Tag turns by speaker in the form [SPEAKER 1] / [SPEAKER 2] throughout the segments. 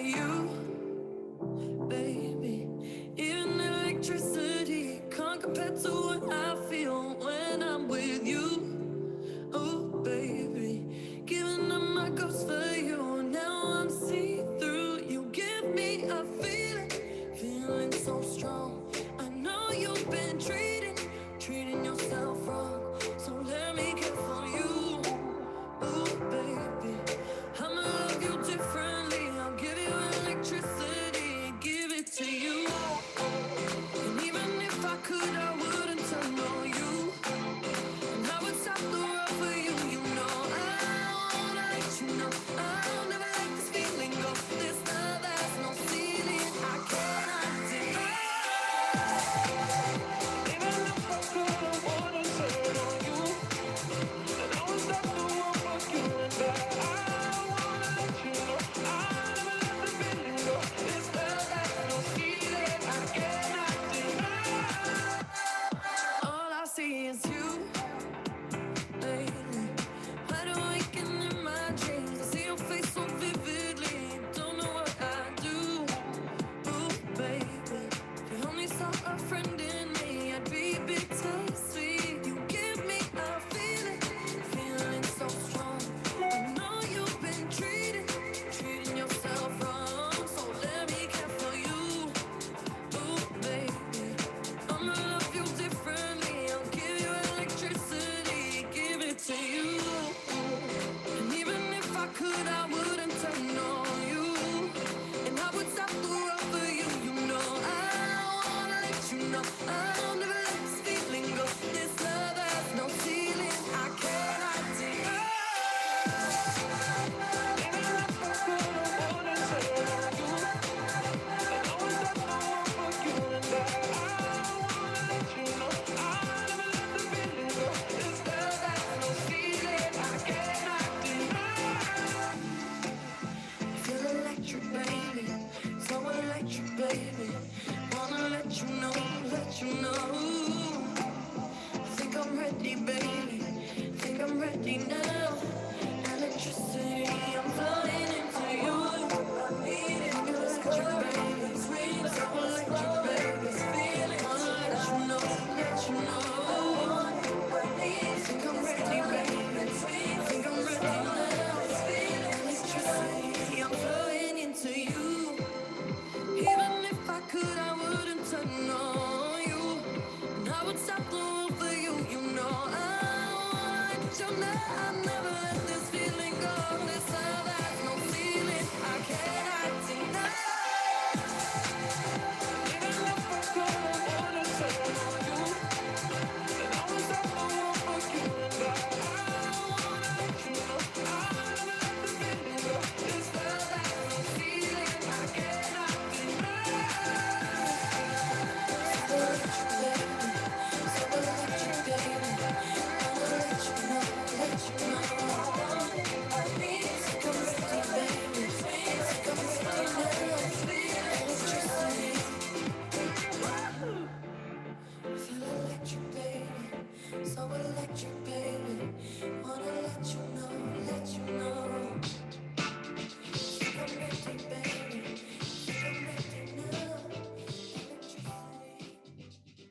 [SPEAKER 1] you, baby. Even electricity can't compare to what I feel when I'm with you. Oh, baby, giving up my ghost for you. Now I'm see through. You give me a feeling, feeling so strong. I know you've been treating yourself wrong. So let me care for you. Oh, baby, I'ma love you differently. I'll give you electricity, give it to you. And even if I could, I wouldn't turn on you. And I would stop the world for you. You know I wanna let you know I'll never let this feeling go. This love has no ceiling. I cannot deny. Even if I could, I wouldn't turn on you. And I would stop the world for you. And I wanna let you know I'll never let the feeling go. This love has no ceiling. I cannot deny. All I see is you lately. Wide awake and in my dreams, I see your face so vividly. Don't know what I do. Ooh, baby, if you only saw a friend in me, I'd be bittersweet. You give me a feeling, feeling so strong. I know you've been treating yourself wrong. So let me care for you. Ooh, baby, I'ma love you differently. I'll give you electricity, give it to you. And even if I could, I wouldn't turn on you. And I would stop the world for you. You know I wanna let you know I'll never let this feeling go. This love has no ceiling. I cannot deny. Even if I could, I wouldn't turn on you. And I would stop the world for you. And I wanna let you know I'll never let the feeling go. This love has no ceiling. I cannot deny. Feel electric, baby. So electric, baby. Wanna let you know, let you know. Think I'm ready, baby. Think I'm ready now. Electricity, I'm flying into you. I need it. Electric, baby. So electric, baby. Wanna let you know, let you know. Think I'm ready, baby. Think I'm ready now. Electricity, I'm flowing into you. Even if I could, I wouldn't turn on you. And I would stop the world for you. You know I want you now. I never let this feeling go. This love has no ceiling. I cannot deny. Even if I could, I wouldn't turn on you. And I would stop the world for you. And I wanna let you know I'll never let this feeling go. This love has no ceiling. I cannot deny. So electric, baby. Wanna let you know, let you know. Think I'm ready, baby. Think I'm ready now. Electricity.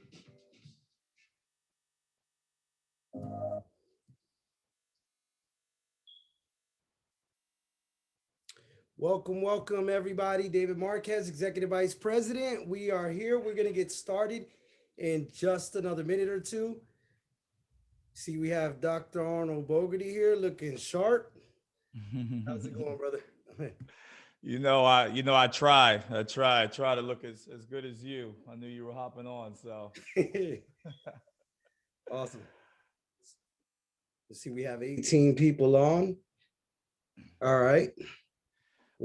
[SPEAKER 2] Welcome, welcome, everybody. David Marquez, Executive Vice President. We are here. We're going to get started in just another minute or two. See, we have Dr. Arnold Bogarty here looking sharp. How's it going, brother?
[SPEAKER 3] I try to look as good as you. I knew you were hopping on, so.
[SPEAKER 2] Awesome. Let's see, we have 18 people on. All right.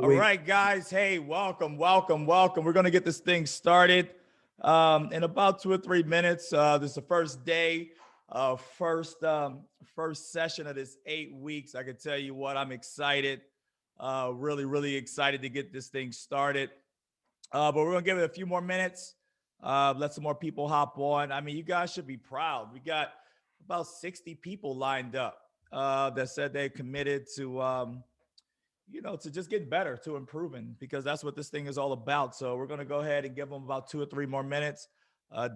[SPEAKER 3] All
[SPEAKER 2] Wait.
[SPEAKER 3] right, guys. Hey, welcome. We're gonna get this thing started in about 2 or 3 minutes. This is the first day, first session of this 8 weeks. I can tell you what, I'm excited. Really excited to get this thing started. But we're gonna give it a few more minutes. Let some more people hop on. I mean, you guys should be proud. We got about 60 people lined up that said they committed to to just get better, to improving, because that's what this thing is all about. So we're going to go ahead and give them about 2 or 3 more minutes.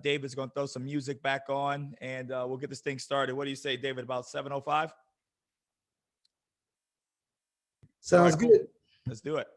[SPEAKER 3] David's going to throw some music back on, and we'll get this thing started. What do you say, David, about 7:05?
[SPEAKER 2] Sounds
[SPEAKER 3] cool.
[SPEAKER 2] good.
[SPEAKER 3] Let's do it.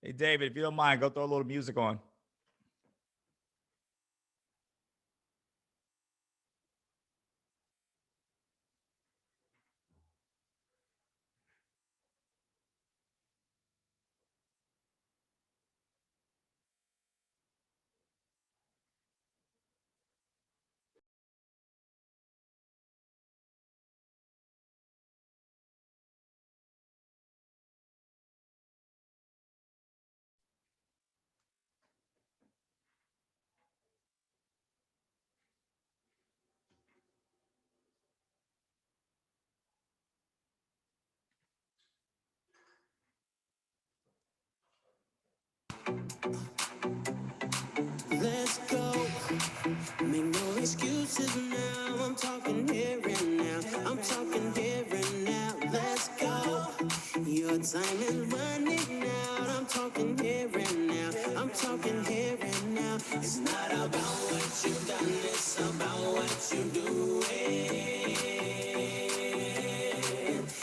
[SPEAKER 3] Hey, David, if you don't mind, go throw a little music on.
[SPEAKER 1] Let's go. Make no excuses now. I'm talking here and now. I'm talking here and now. Let's go. Your time is running out. I'm talking here and now. I'm talking here and now. It's not about what you've done, it's about what you do.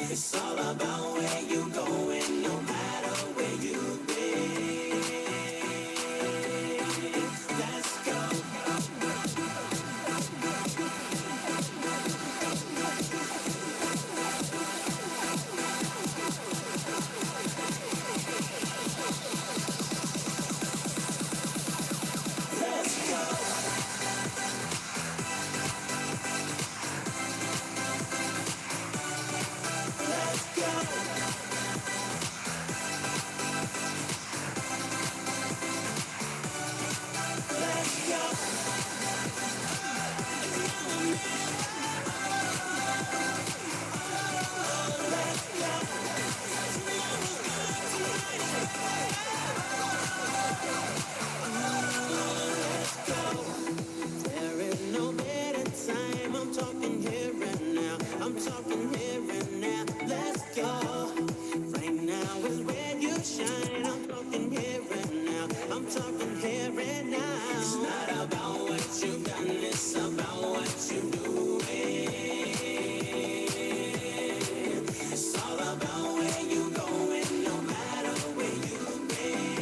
[SPEAKER 1] It's all about where you going, no matter where you've been. Let's go. There is no better time. I'm talking here and now. I'm talking here and now. Let's go. Right now is where you shine. I'm talking here and now. I'm talking here and now. It's not about what you've done, it's about what you do. It's all about where you going, no matter where you've been.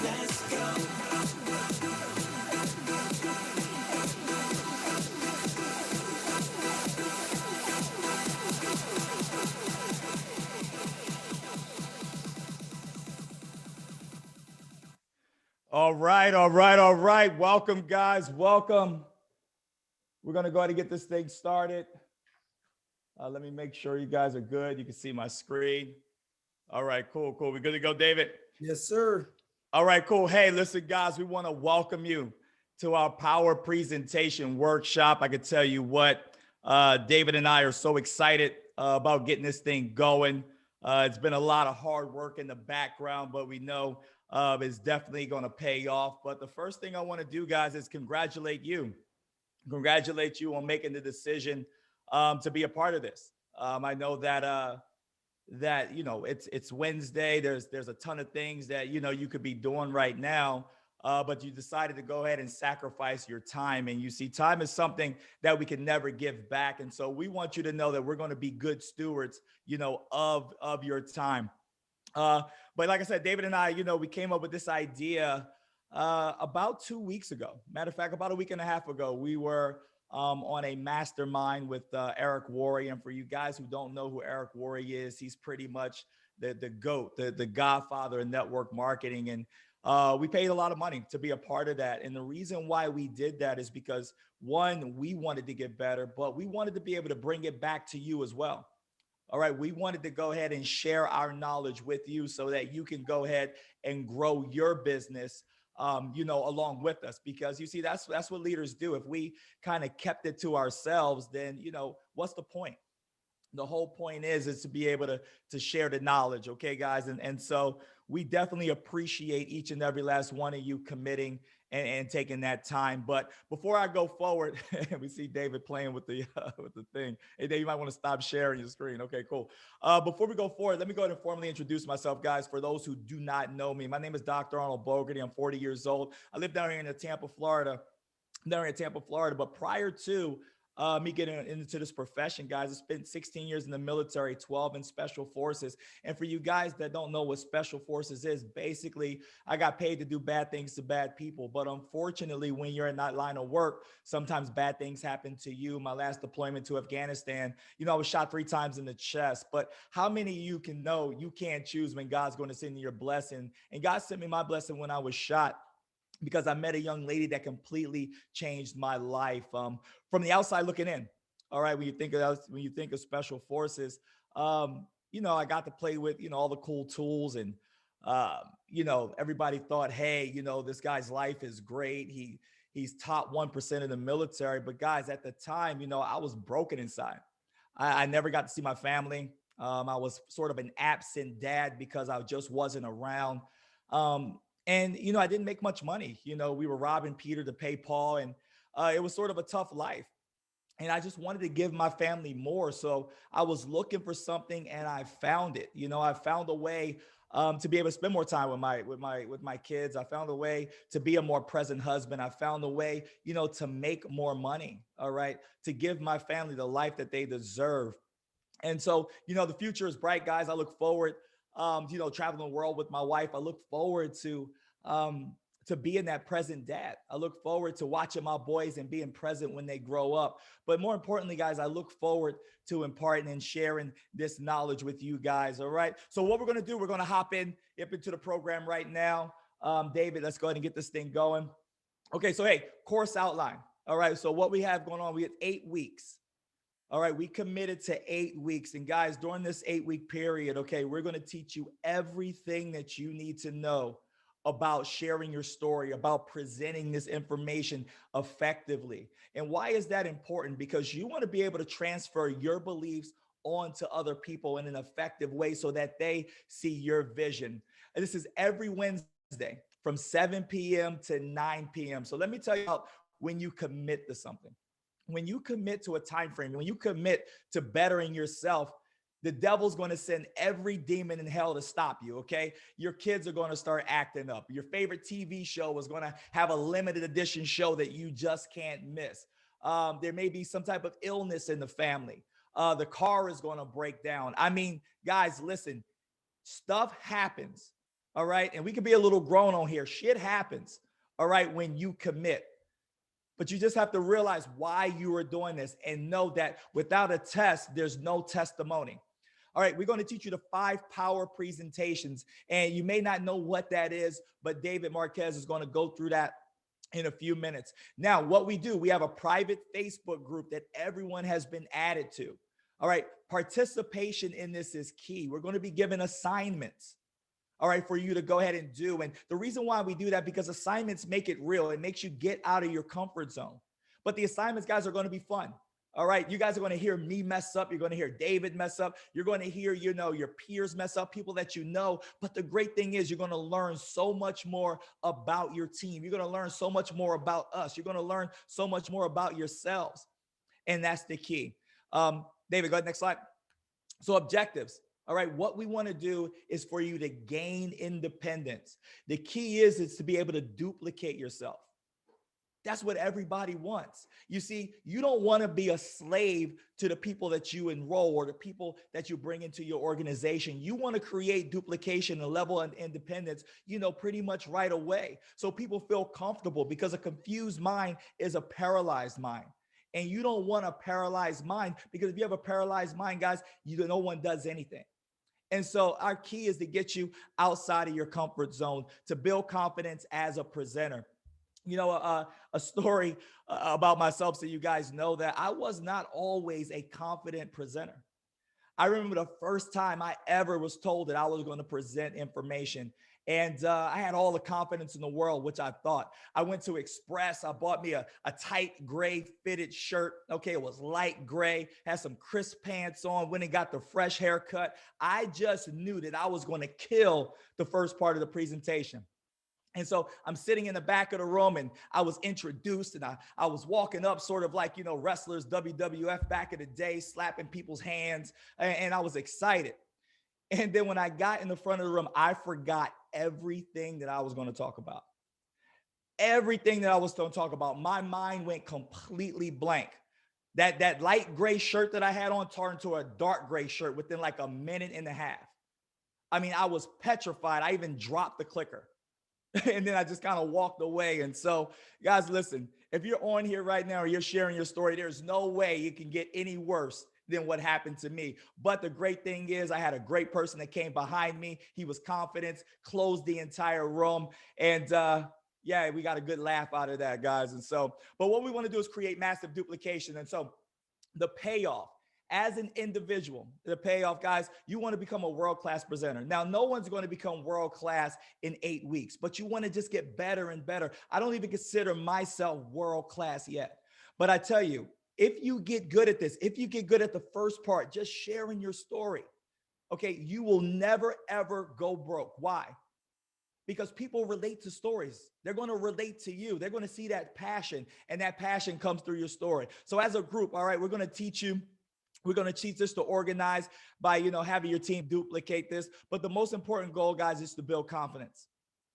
[SPEAKER 1] Let's go.
[SPEAKER 3] All right, all right, all right. Welcome, guys. Welcome. We're going to go ahead and get this thing started. Let me make sure you guys are good. You can see my screen. All right, cool, cool. We good to go, David?
[SPEAKER 2] Yes, sir.
[SPEAKER 3] All right, cool. Hey, listen, guys, we want to welcome you to our power presentation workshop. I can tell you what, David and I are so excited about getting this thing going. It's been a lot of hard work in the background, but we know it's definitely going to pay off. But the first thing I want to do, guys, is congratulate you. Congratulate you on making the decision to be a part of this. I know that it's Wednesday. There's a ton of things that you could be doing right now, but you decided to go ahead and sacrifice your time. And you see, time is something that we can never give back. And so we want you to know that we're going to be good stewards, of your time. But like I said, David and I, we came up with this idea about 2 weeks ago. Matter of fact, about a week and a half ago, we were on a mastermind with Eric Worre. And for you guys who don't know who Eric Worre is, he's pretty much the GOAT, the godfather of network marketing. And we paid a lot of money to be a part of that. And the reason why we did that is because, one, we wanted to get better, but we wanted to be able to bring it back to you as well. All right. We wanted to go ahead and share our knowledge with you so that you can go ahead and grow your business, along with us, because you see, that's what leaders do. If we kind of kept it to ourselves, then, what's the point? The whole point is to be able to share the knowledge. Okay, guys. And so we definitely appreciate each and every last one of you committing and taking that time. But before I go forward, we see David playing with the thing. Hey, Dave, you might want to stop sharing your screen. Okay, cool. Before we go forward, let me go ahead and formally introduce myself, guys. For those who do not know me, my name is Dr. Arnold Bogerty. I'm 40 years old. I live down here in Tampa, Florida. But prior to me getting into this profession, guys, I spent 16 years in the military, 12 in special forces. And for you guys that don't know what special forces is, basically, I got paid to do bad things to bad people. But unfortunately, when you're in that line of work, sometimes bad things happen to you. My last deployment to Afghanistan, I was shot 3 times in the chest. But how many of you can know you can't choose when God's going to send you your blessing? And God sent me my blessing when I was shot, because I met a young lady that completely changed my life. From the outside looking in, all right, when you think of special forces, I got to play with, all the cool tools, and everybody thought, hey, this guy's life is great. He's top 1% in the military. But guys, at the time, I was broken inside. I never got to see my family. I was sort of an absent dad because I just wasn't around. And, I didn't make much money. We were robbing Peter to pay Paul, and it was sort of a tough life. And I just wanted to give my family more. So I was looking for something, and I found it. I found a way to be able to spend more time with my kids. I found a way to be a more present husband. I found a way, to make more money. All right, to give my family the life that they deserve. And so, the future is bright, guys. I look forward, traveling the world with my wife. I look forward to being that present dad. I look forward to watching my boys and being present when they grow up. But more importantly, guys, I look forward to imparting and sharing this knowledge with you guys. All right. So what we're going to do, we're going to hop into the program right now. David, let's go ahead and get this thing going. Okay. So, hey, course outline. All right. So what we have going on, we have 8 weeks. All right, we committed to 8 weeks. And guys, during this 8-week period, okay, we're going to teach you everything that you need to know about sharing your story, about presenting this information effectively. And why is that important? Because you want to be able to transfer your beliefs onto other people in an effective way so that they see your vision. And this is every Wednesday from 7 p.m. to 9 p.m. So let me tell you about when you commit to something. When you commit to a time frame, when you commit to bettering yourself, the devil's going to send every demon in hell to stop you, okay? Your kids are going to start acting up. Your favorite TV show is going to have a limited edition show that you just can't miss. There may be some type of illness in the family. The car is going to break down. I mean, guys, listen, stuff happens, all right? And we can be a little grown on here. Shit happens, all right, when you commit. But you just have to realize why you are doing this and know that without a test, there's no testimony. All right, we're going to teach you the 5 power presentations. And you may not know what that is, but David Marquez is going to go through that in a few minutes. Now, what we do, we have a private Facebook group that everyone has been added to. All right, participation in this is key. We're going to be given assignments, all right, for you to go ahead and do. And the reason why we do that, because assignments make it real. It makes you get out of your comfort zone. But the assignments, guys, are going to be fun. All right, you guys are going to hear me mess up. You're going to hear David mess up. You're going to hear, your peers mess up, people that you know. But the great thing is you're going to learn so much more about your team. You're going to learn so much more about us. You're going to learn so much more about yourselves. And that's the key. David, go ahead, next slide. So objectives. All right, what we want to do is for you to gain independence. The key is to be able to duplicate yourself. That's what everybody wants. You see, you don't want to be a slave to the people that you enroll or the people that you bring into your organization. You want to create duplication and level of independence, pretty much right away. So people feel comfortable, because a confused mind is a paralyzed mind. And you don't want a paralyzed mind, because if you have a paralyzed mind, guys, no one does anything. And so our key is to get you outside of your comfort zone, to build confidence as a presenter. A story about myself, so you guys know that I was not always a confident presenter. I remember the first time I ever was told that I was going to present information. And I had all the confidence in the world, which I thought. I went to Express. I bought me a tight gray fitted shirt. Okay, it was light gray, had some crisp pants on, went and got the fresh haircut. I just knew that I was going to kill the first part of the presentation. And so I'm sitting in the back of the room, and I was introduced, and I was walking up sort of like, wrestlers, WWF back in the day, slapping people's hands, and I was excited. And then when I got in the front of the room, I forgot everything that I was going to talk about. Everything that I was going to talk about. My mind went completely blank. That light gray shirt that I had on turned to a dark gray shirt within like a minute and a half. I mean, I was petrified. I even dropped the clicker. And then I just kind of walked away. And so, guys, listen, if you're on here right now or you're sharing your story, there's no way it can get any worse than what happened to me. But the great thing is, I had a great person that came behind me. He was confident, closed the entire room. And yeah, we got a good laugh out of that, guys. And so, but what we want to do is create massive duplication. And so the payoff, as an individual, the payoff, guys, you want to become a world-class presenter. Now, no one's going to become world-class in 8 weeks, but you want to just get better and better. I don't even consider myself world-class yet. But I tell you, if you get good at this, if you get good at the first part, just sharing your story, okay, you will never, ever go broke. Why? Because people relate to stories. They're going to relate to you. They're going to see that passion, and that passion comes through your story. So as a group, all right, we're going to teach you. We're going to teach this to organize by, having your team duplicate this. But the most important goal, guys, is to build confidence.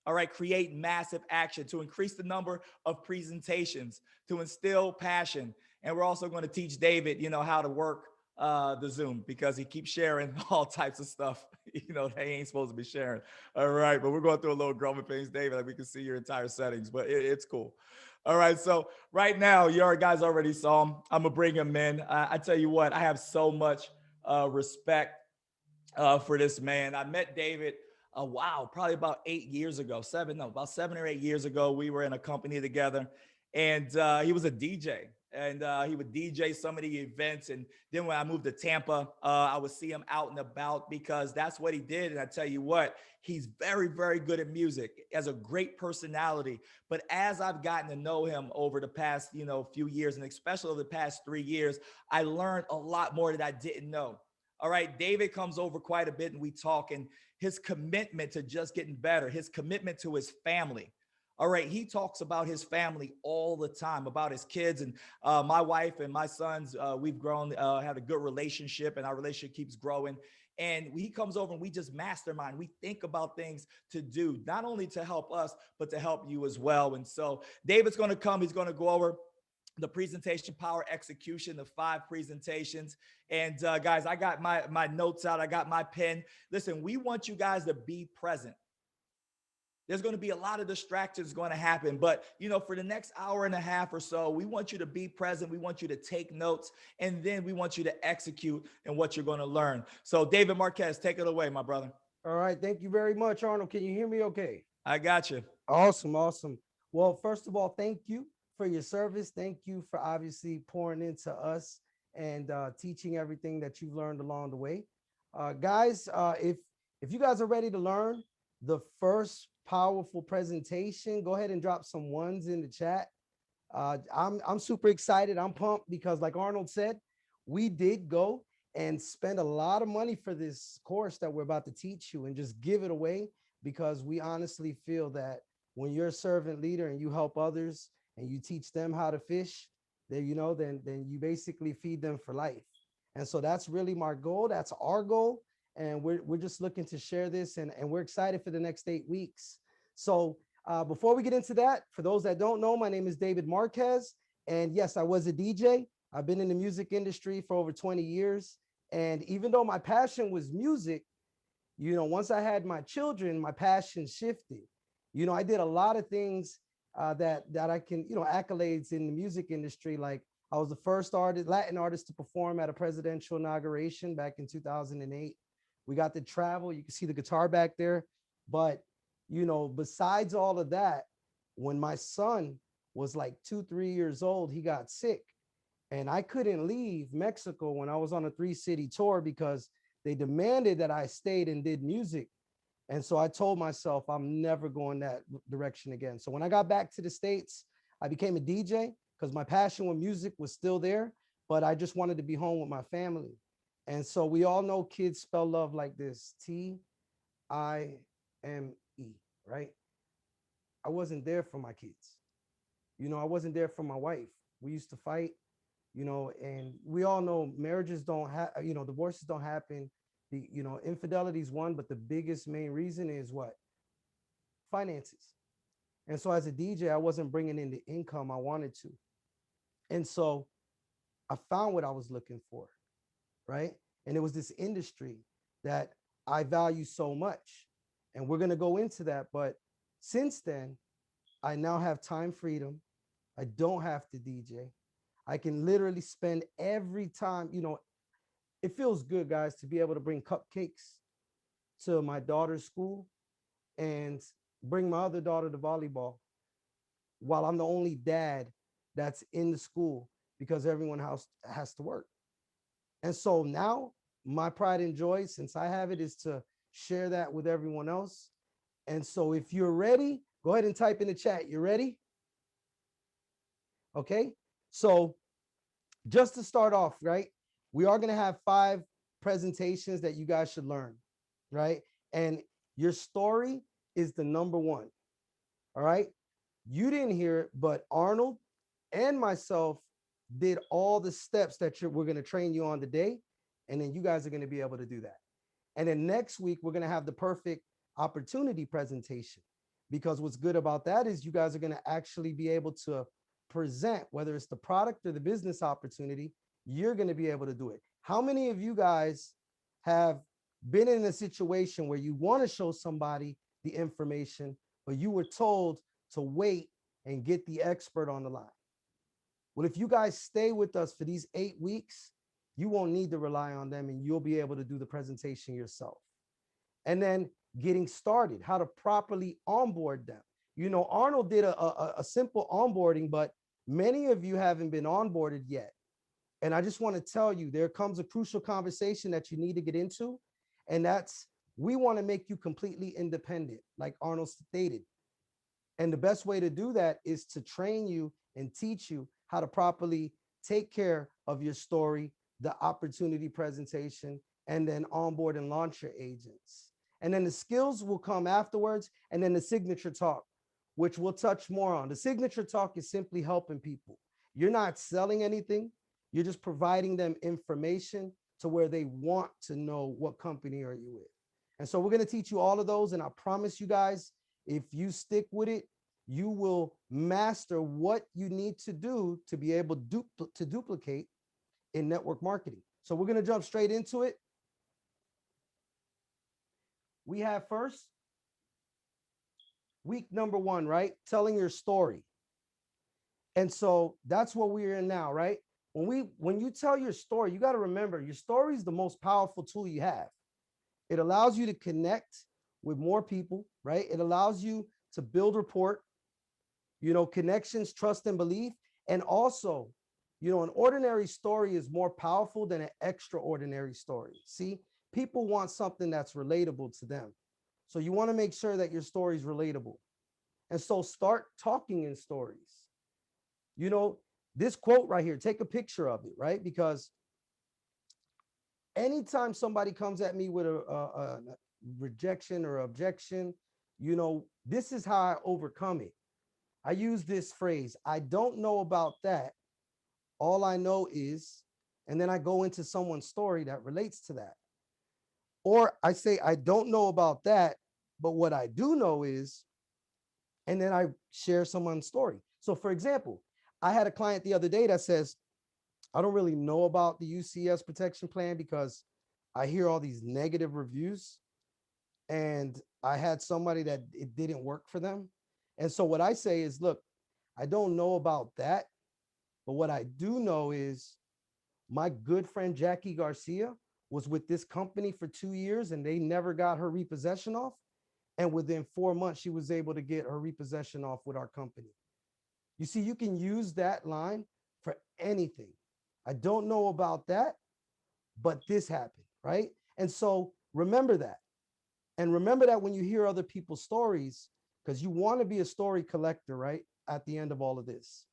[SPEAKER 3] All right, create massive action, to increase the number of presentations, to instill passion. And we're also going to teach David, how to work the Zoom, because he keeps sharing all types of stuff, that he ain't supposed to be sharing. All right, but we're going through a little growing pains, David, like we can see your entire settings, but it's cool. All right, so right now, your guys already saw him. I'm gonna bring him in. I tell you what, I have so much respect for this man. I met David, wow, probably about 8 years ago, about 7 or 8 years ago. We were in a company together, and he was a DJ. And he would DJ some of the events. And then when I moved to Tampa, I would see him out and about, because that's what he did. And I tell you what, he's very, very good at music, has a great personality. But as I've gotten to know him over the past, few years, and especially over the past 3 years, I learned a lot more that I didn't know. All right, David comes over quite a bit, and we talk, and his commitment to just getting better, his commitment to his family. All right, he talks about his family all the time, about his kids, and my wife and my sons. We've grown, had a good relationship, and our relationship keeps growing. And he comes over, and we just mastermind. We think about things to do, not only to help us, but to help you as well. And so David's going to come. He's going to go over the presentation power execution, the 5 presentations. And guys, I got my notes out. I got my pen. Listen, we want you guys to be present. There's going to be a lot of distractions going to happen, but for the next hour and a half or so, we want you to be present. We want you to take notes, and then we want you to execute in what you're going to learn. So David Marquez, take it away, my brother.
[SPEAKER 2] All right. Thank you very much, Arnold. Can you hear me okay?
[SPEAKER 3] I got you.
[SPEAKER 2] Awesome. Awesome. Well, first of all, thank you for your service. Thank you for obviously pouring into us and teaching everything that you've learned along the way. Guys, if you guys are ready to learn the first powerful presentation, go ahead and drop some ones in the chat. I'm super excited. I'm pumped because, like Arnold said, we did go and spend a lot of money for this course that we're about to teach you, and just give it away, because we honestly feel that when you're a servant leader and you help others and you teach them how to fish, then then you basically feed them for life. And so that's really my goal. That's our goal. And we're just looking to share this, and we're excited for the next 8 weeks. So Before we get into that, for those that don't know, my name is David Marquez. And yes, I was a DJ. I've been in the music industry for over 20 years. And even though my passion was music, once I had my children, my passion shifted. I did a lot of things that I can, accolades in the music industry. Like I was the first Latin artist to perform at a presidential inauguration back in 2008. We got to travel. You can see the guitar back there. But, besides all of that, when my son was like 2, 3 years old, he got sick. And I couldn't leave Mexico when I was on a 3-city tour because they demanded that I stayed and did music. And so I told myself I'm never going that direction again. So when I got back to the States, I became a DJ because my passion with music was still there, but I just wanted to be home with my family. And so we all know kids spell love like this, Time, right? I wasn't there for my kids. I wasn't there for my wife. We used to fight, and we all know marriages don't have, divorces don't happen. Infidelity is one, but the biggest main reason is what? Finances. And so as a DJ, I wasn't bringing in the income I wanted to. And so I found what I was looking for, right? And it was this industry that I value so much. And we're going to go into that. But since then, I now have time freedom. I don't have to DJ. I can literally spend every time, it feels good, guys, to be able to bring cupcakes to my daughter's school and bring my other daughter to volleyball while I'm the only dad that's in the school because everyone else has to work. And so now my pride and joy, since I have it, is to share that with everyone else. And so if you're ready, go ahead and type in the chat. You ready? Okay. So just to start off, right? We are going to have 5 presentations that you guys should learn, right? And your story is the number one. All right. You didn't hear it, but Arnold and myself did all the steps that we're going to train you on today. And then you guys are going to be able to do that. And then next week, we're going to have the perfect opportunity presentation, because what's good about that is you guys are going to actually be able to present, whether it's the product or the business opportunity, you're going to be able to do it. How many of you guys have been in a situation where you want to show somebody the information, but you were told to wait and get the expert on the line? Well, if you guys stay with us for these 8 weeks, you won't need to rely on them and you'll be able to do the presentation yourself. And then getting started, how to properly onboard them. Arnold did a simple onboarding, but many of you haven't been onboarded yet. And I just want to tell you, there comes a crucial conversation that you need to get into. And that's, we want to make you completely independent, like Arnold stated. And the best way to do that is to train you and teach you how to properly take care of your story, the opportunity presentation, and then onboard and launch your agents. And then the skills will come afterwards. And then the signature talk, which we'll touch more on. The signature talk is simply helping people. You're not selling anything. You're just providing them information to where they want to know what company are you with. And so we're going to teach you all of those. And I promise you guys, if you stick with it, you will master what you need to do to be able to duplicate in network marketing. So we're going to jump straight into it. We have first week number 1, right? Telling your story. And so that's what we're in now, right? When you tell your story, you got to remember your story is the most powerful tool you have. It allows you to connect with more people, right? It allows you to build rapport, connections, trust, and belief. And also, an ordinary story is more powerful than an extraordinary story. See, people want something that's relatable to them. So you want to make sure that your story is relatable. And so start talking in stories. This quote right here, take a picture of it, right? Because anytime somebody comes at me with a rejection or objection, this is how I overcome it. I use this phrase, I don't know about that. All I know is, and then I go into someone's story that relates to that. Or I say, I don't know about that, but what I do know is, And then I share someone's story. So for example, I had a client the other day that says, I don't really know about the UCS protection plan because I hear all these negative reviews. And I had somebody that it didn't work for them. And so what I say is, look, I don't know about that, but what I do know is my good friend Jackie Garcia was with this company for 2 years and they never got her repossession off. And within 4 months, she was able to get her repossession off with our company. You see, you can use that line for anything. I don't know about that, but this happened, right? And so remember that. And remember that when you hear other people's stories, because you want to be a story collector, right? At the end of all of this.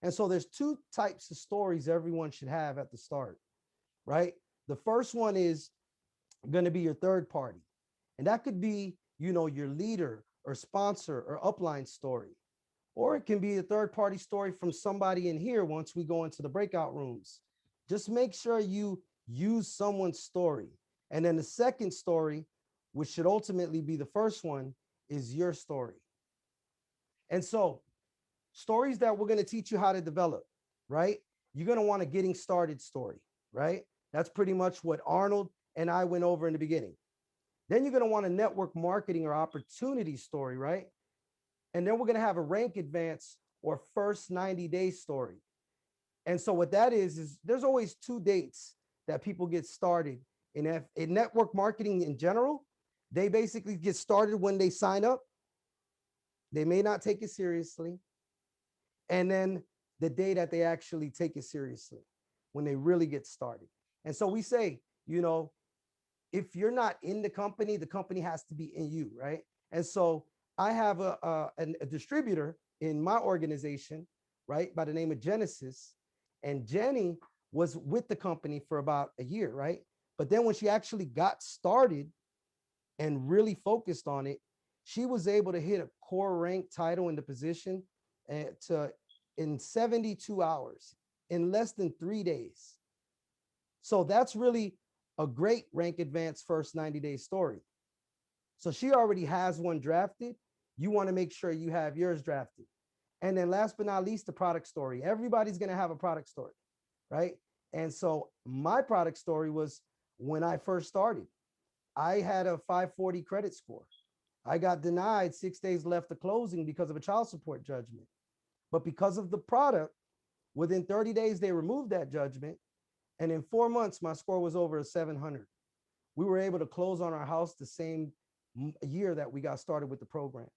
[SPEAKER 2] And so there's two types of stories everyone should have at the start, right? The first one is going to be your third party. And that could be, your leader or sponsor or upline story. Or it can be a third party story from somebody in here once we go into the breakout rooms. Just make sure you use someone's story. And then the second story, which should ultimately be the first one, is your story. And so stories that we're going to teach you how to develop, right? You're going to want a getting started story, right? That's pretty much what Arnold and I went over in the beginning. Then you're going to want a network marketing or opportunity story, right? And then we're going to have a rank advance or first 90-day story. And so what that is there's always two dates that people get started in network marketing in general. They basically get started when they sign up. They may not take it seriously. And then the day that they actually take it seriously, when they really get started. And so we say, if you're not in the company has to be in you, right? And so I have a distributor in my organization, right, by the name of Genesis. And Jenny was with the company for about a year, right? But then when she actually got started and really focused on it, she was able to hit a core rank title in the position in 72 hours, in less than 3 days. So that's really a great rank advance first 90-day story. So she already has one drafted. You want to make sure you have yours drafted. And then last but not least, the product story. Everybody's going to have a product story, right? And so my product story was when I first started. I had a 540 credit score. I got denied 6 days left of closing because of a child support judgment. But because of the product, within 30 days, they removed that judgment. And in 4 months, my score was over 700. We were able to close on our house the same year that we got started with the program.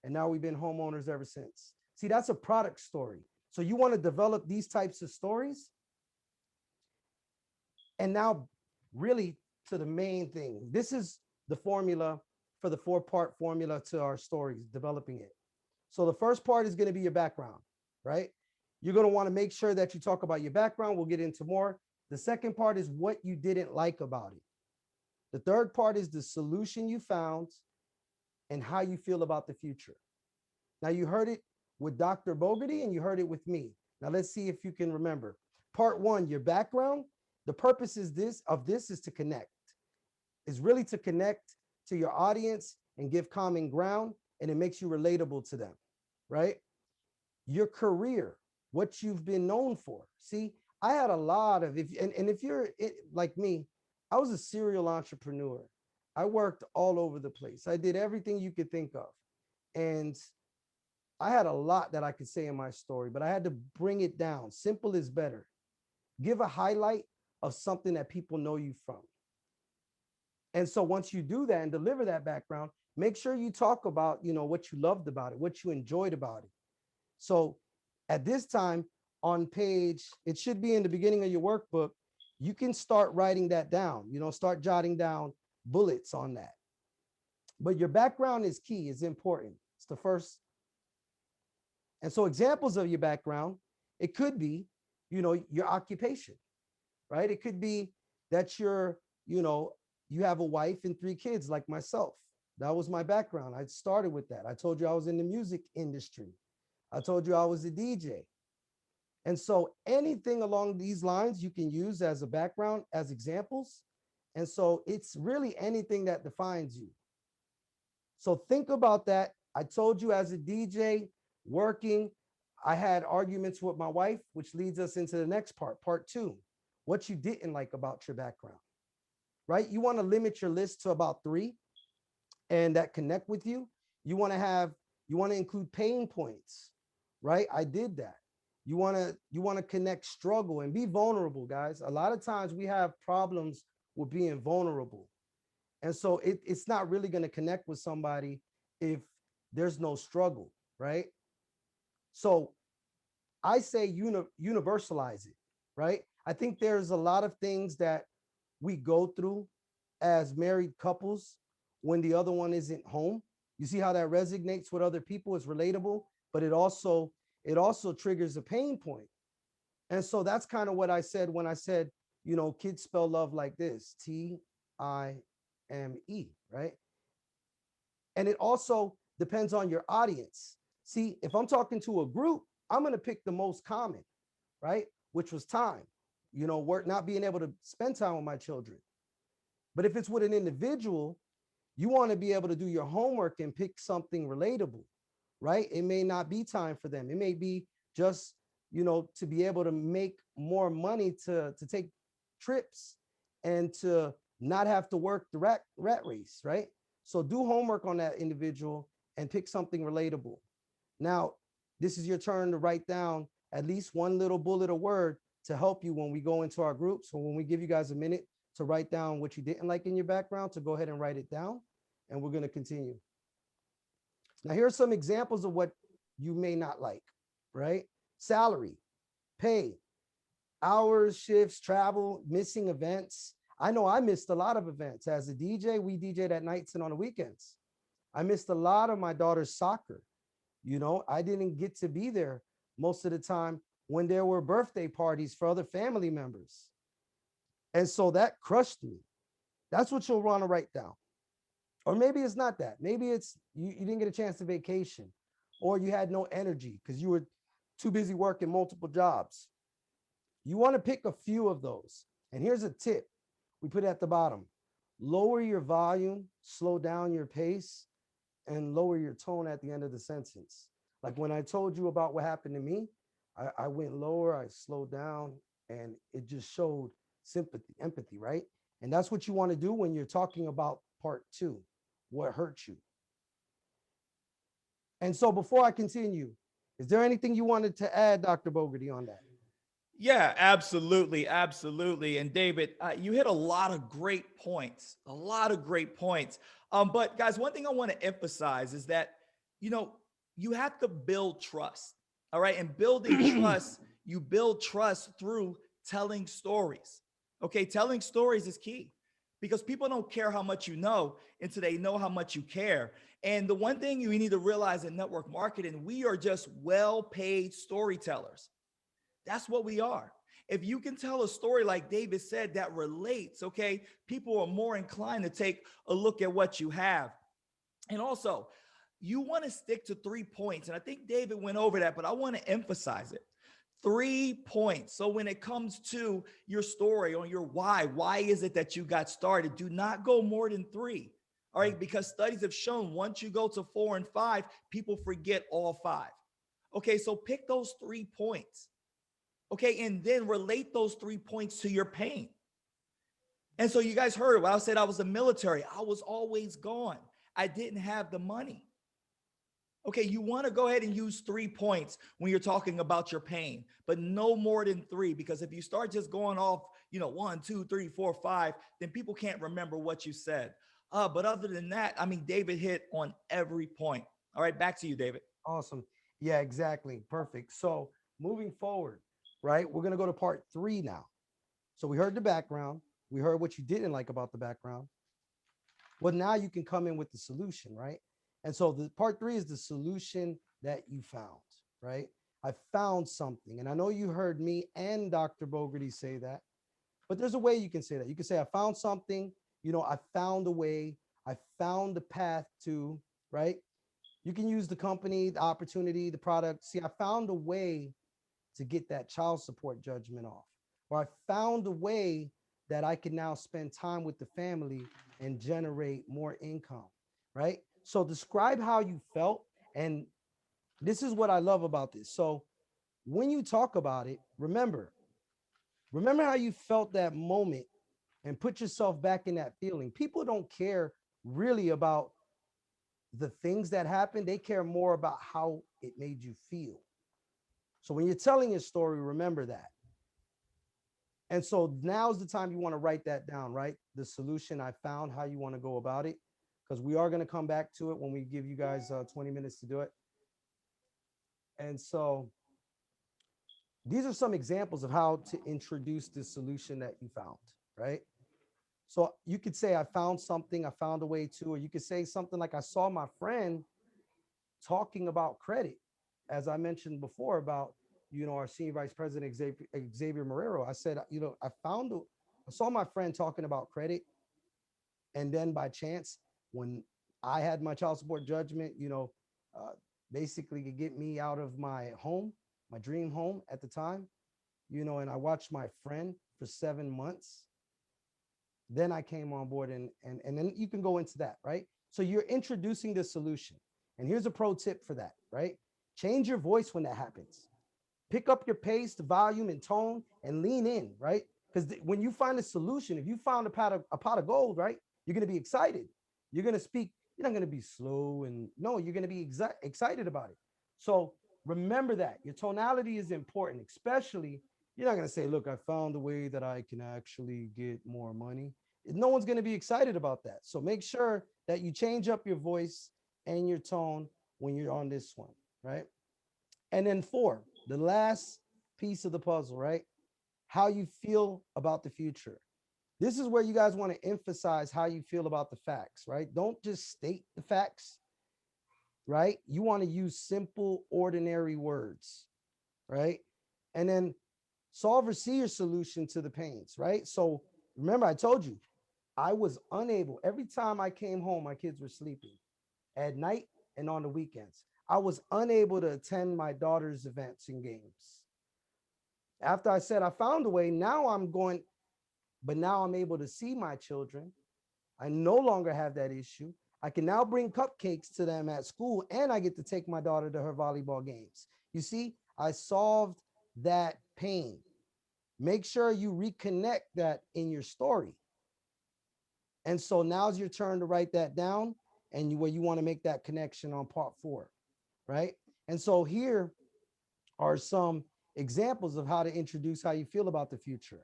[SPEAKER 2] And now we've been homeowners ever since. See, that's a product story. So you want to develop these types of stories. And now really to the main thing. This is the formula for the 4-part formula to our stories, developing it. So the first part is going to be your background, right? You're going to want to make sure that you talk about your background. We'll get into more. The second part is what you didn't like about it. The third part is the solution you found and how you feel about the future. Now, you heard it with Dr. Bogarty and you heard it with me. Now, let's see if you can remember. Part one, your background. The purpose is this is to connect. Is really to connect to your audience and give common ground, and it makes you relatable to them, right? Your career, what you've been known for. See, I had a lot of, if you're like me, I was a serial entrepreneur. I worked all over the place. I did everything you could think of. And I had a lot that I could say in my story, but I had to bring it down. Simple is better. Give a highlight of something that people know you from. And so once you do that and deliver that background, make sure you talk about, what you loved about it, what you enjoyed about it. So at this time on page, it should be in the beginning of your workbook, you can start writing that down, start jotting down bullets on that. But your background is key, is important. It's the first. And so examples of your background, it could be, your occupation, right? It could be that you have a wife and 3 kids like myself. That was my background. I started with that. I told you I was in the music industry. I told you I was a DJ. And so anything along these lines you can use as a background, as examples. And so it's really anything that defines you. So think about that I told you as a DJ working, I had arguments with my wife, which leads us into the next part two. What you didn't like about your background, right? You want to limit your list to about 3 and that connect with you. You want to include pain points, right? I did that. You want to connect struggle and be vulnerable, guys. A lot of times we have problems with being vulnerable. And so it's not really going to connect with somebody if there's no struggle, right? So I say universalize it, right? I think there's a lot of things that we go through as married couples when the other one isn't home. You see how that resonates with other people, it's relatable, but it also triggers a pain point. And so that's kind of what I said when I said, kids spell love like this, Time, right? And it also depends on your audience. See, if I'm talking to a group, I'm going to pick the most common, right? Which was time, work, not being able to spend time with my children. But if it's with an individual, you want to be able to do your homework and pick something relatable, right? It may not be time for them. It may be just, to be able to make more money to take trips and to not have to work the rat race, right? So do homework on that individual and pick something relatable. Now, this is your turn to write down at least one little bullet or word to help you when we go into our group. So when we give you guys a minute to write down what you didn't like in your background, to go ahead and write it down, and we're going to continue. Now, here are some examples of what you may not like, right? Salary, pay, hours, shifts, travel, missing events. I know I missed a lot of events. As a DJ, we DJed at nights and on the weekends. I missed a lot of my daughter's soccer. I didn't get to be there most of the time when there were birthday parties for other family members. And so that crushed me. That's what you'll want to write down. Or maybe it's not that. Maybe it's you didn't get a chance to vacation, or you had no energy because you were too busy working multiple jobs. You want to pick a few of those. And here's a tip. We put it at the bottom. Lower your volume, slow down your pace, and lower your tone at the end of the sentence. Like when I told you about what happened to me, I went lower, I slowed down, and it just showed sympathy, empathy, right? And that's what you want to do when you're talking about part 2, what hurt you. And so before I continue, is there anything you wanted to add, Dr. Bogarty, on that?
[SPEAKER 3] Yeah, absolutely, absolutely. And David, you hit a lot of great points, a lot of great points. But guys, one thing I want to emphasize is that you know you have to build trust. All right, and building trust, you build trust through telling stories. Okay, telling stories is key because people don't care how much you know until they know how much you care. And the one thing you need to realize in network marketing, we are just well-paid storytellers. That's what we are. If you can tell a story like David said that relates, okay, people are more inclined to take a look at what you have. And also, you want to stick to 3 points. And I think David went over that, but I want to emphasize it. 3 points. So when it comes to your story on your why is it that you got started? Do not go more than 3. All right, because studies have shown once you go to 4 and 5, people forget all 5. Okay, so pick those 3 points. Okay, and then relate those 3 points to your pain. And so you guys heard when I said I was in the military, I was always gone. I didn't have the money. Okay, you want to go ahead and use 3 points when you're talking about your pain, but no more than 3, because if you start just going off, 1, 2, 3, 4, 5, then people can't remember what you said. But other than that, I mean, David hit on every point. All right, back to you, David.
[SPEAKER 2] Awesome. Yeah, exactly. Perfect. So moving forward, right, we're going to go to part 3 now. So we heard the background. We heard what you didn't like about the background. Well, now you can come in with the solution, right? And so the part 3 is the solution that you found, right? I found something. And I know you heard me and Dr. Bogarty say that, but there's a way you can say that. You can say, I found something, I found a way, I found the path to, right? You can use the company, the opportunity, the product. See, I found a way to get that child support judgment off, or I found a way that I can now spend time with the family and generate more income, right? So describe how you felt. And this is what I love about this. So when you talk about it, remember how you felt that moment and put yourself back in that feeling. People don't care really about the things that happened. They care more about how it made you feel. So when you're telling your story, remember that. And so now's the time you want to write that down, right? The solution I found, how you want to go about it, because we are going to come back to it when we give you guys 20 minutes to do it. And so these are some examples of how to introduce the solution that you found, right? So you could say, I found something, I found a way to, or you could say something like, I saw my friend talking about credit, as I mentioned before about, our senior vice president, Xavier Marrero. I said, I saw my friend talking about credit. And then by chance, when I had my child support judgment, basically to get me out of my home, my dream home at the time, and I watched my friend for 7 months. Then I came on board and then you can go into that, right? So you're introducing the solution. And here's a pro tip for that, right? Change your voice when that happens. Pick up your pace, the volume and tone, and lean in, right? Because when you find a solution, if you found a pot of gold, right, you're going to be excited. You're going to speak. You're not going to be slow and no, you're going to be excited about it. So remember that your tonality is important, especially you're not going to say, look, I found a way that I can actually get more money. No one's going to be excited about that. So make sure that you change up your voice and your tone when you're on this one, right? And then 4, the last piece of the puzzle, right? How you feel about the future. This is where you guys want to emphasize how you feel about the facts, right? Don't just state the facts, right? You want to use simple, ordinary words, right? And then solve or see your solution to the pains, right? So remember, I told you, I was unable, every time I came home, my kids were sleeping at night and on the weekends. I was unable to attend my daughter's events and games. After I said I found a way, now I'm able to see my children. I no longer have that issue. I can now bring cupcakes to them at school, and I get to take my daughter to her volleyball games. You see, I solved that pain. Make sure you reconnect that in your story. And so now's your turn to write that down and where you want to make that connection on part 4, right? And so here are some examples of how to introduce how you feel about the future.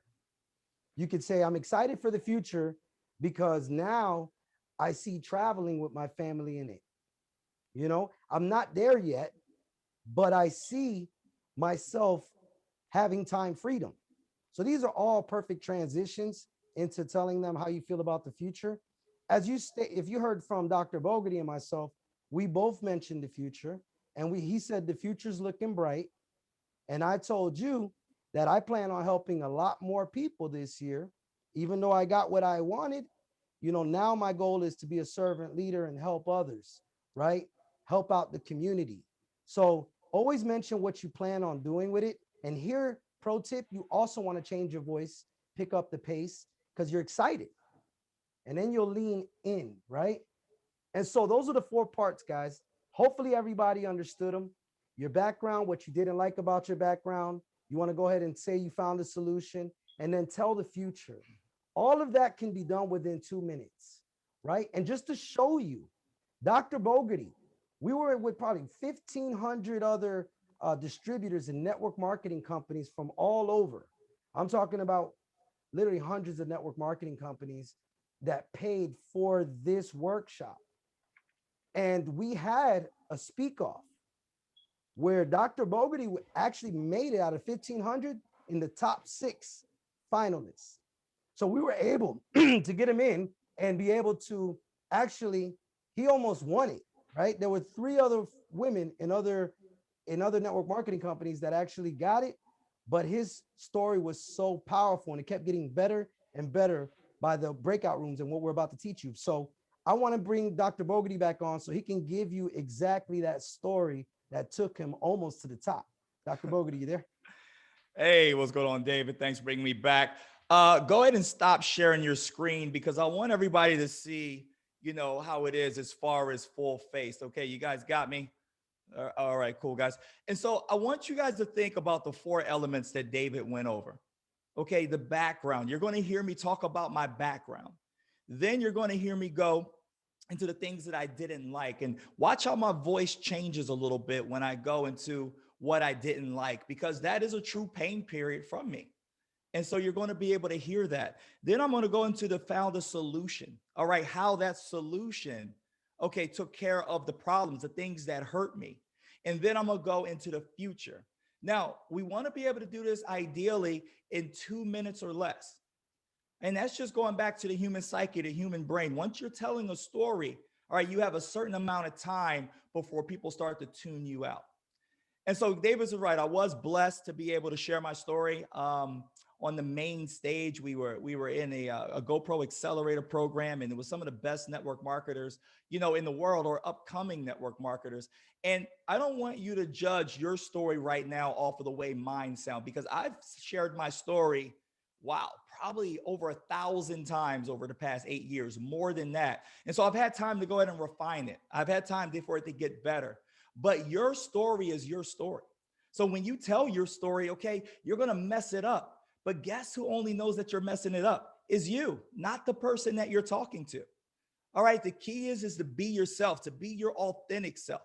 [SPEAKER 2] You could say, I'm excited for the future because now I see traveling with my family in it. I'm not there yet, but I see myself having time freedom. So these are all perfect transitions into telling them how you feel about the future. As you if you heard from Dr. Bogarty and myself, we both mentioned the future, and he said the future's looking bright. And I told you that I plan on helping a lot more people this year, even though I got what I wanted. Now my goal is to be a servant leader and help others, right? Help out the community. So always mention what you plan on doing with it. And here, pro tip, you also want to change your voice, pick up the pace because you're excited. And then you'll lean in, right? And so those are the 4 parts, guys. Hopefully everybody understood them. Your background, what you didn't like about your background. You want to go ahead and say you found a solution and then tell the future. All of that can be done within 2 minutes, right? And just to show you, Dr. Bogarty, we were with probably 1,500 other distributors and network marketing companies from all over. I'm talking about literally hundreds of network marketing companies that paid for this workshop. And we had a speak off where Dr. Bogarty actually made it out of 1,500 in the top 6 finalists. So we were able to get him in and be able to he almost won it, right? There were 3 other women in other network marketing companies that actually got it, but his story was so powerful and it kept getting better and better by the breakout rooms and what we're about to teach you. So I want to bring Dr. Bogarty back on so he can give you exactly that story that took him almost to the top. Dr. Bogarty, you there?
[SPEAKER 3] Hey, what's going on, David? Thanks for bringing me back. Go ahead and stop sharing your screen because I want everybody to see you know, how it is as far as full face. Okay, you guys got me? All right, cool, guys. And so I want you guys to think about the four elements that David went over. Okay, the background. You're going to hear me talk about my background. Then you're going to hear me go into the things that I didn't like. And watch how my voice changes a little bit when I go into what I didn't like, because that is a true pain period from me. And so you're going to be able to hear that. Then I'm going to go into the found a solution. All right, how that solution, okay, took care of the problems, the things that hurt me. And then I'm going to go into the future. Now, we want to be able to do this ideally in 2 minutes or less. And that's just going back to the human psyche, the human brain. Once you're telling a story, all right, you have a certain amount of time before people start to tune you out. And so Davis is right. I was blessed to be able to share my story on the main stage. We were in a GoPro Accelerator program, and it was some of the best network marketers, you know, in the world, or upcoming network marketers. And I don't want you to judge your story right now off of the way mine sound, because I've shared my story, wow, probably over 1,000 times over the past 8 years, more than that. And so I've had time to go ahead and refine it. I've had time for it to get better. But your story is your story. So when you tell your story, okay, you're going to mess it up. But guess who only knows that you're messing it up? Is you, not the person that you're talking to. All right. The key is to be yourself, to be your authentic self.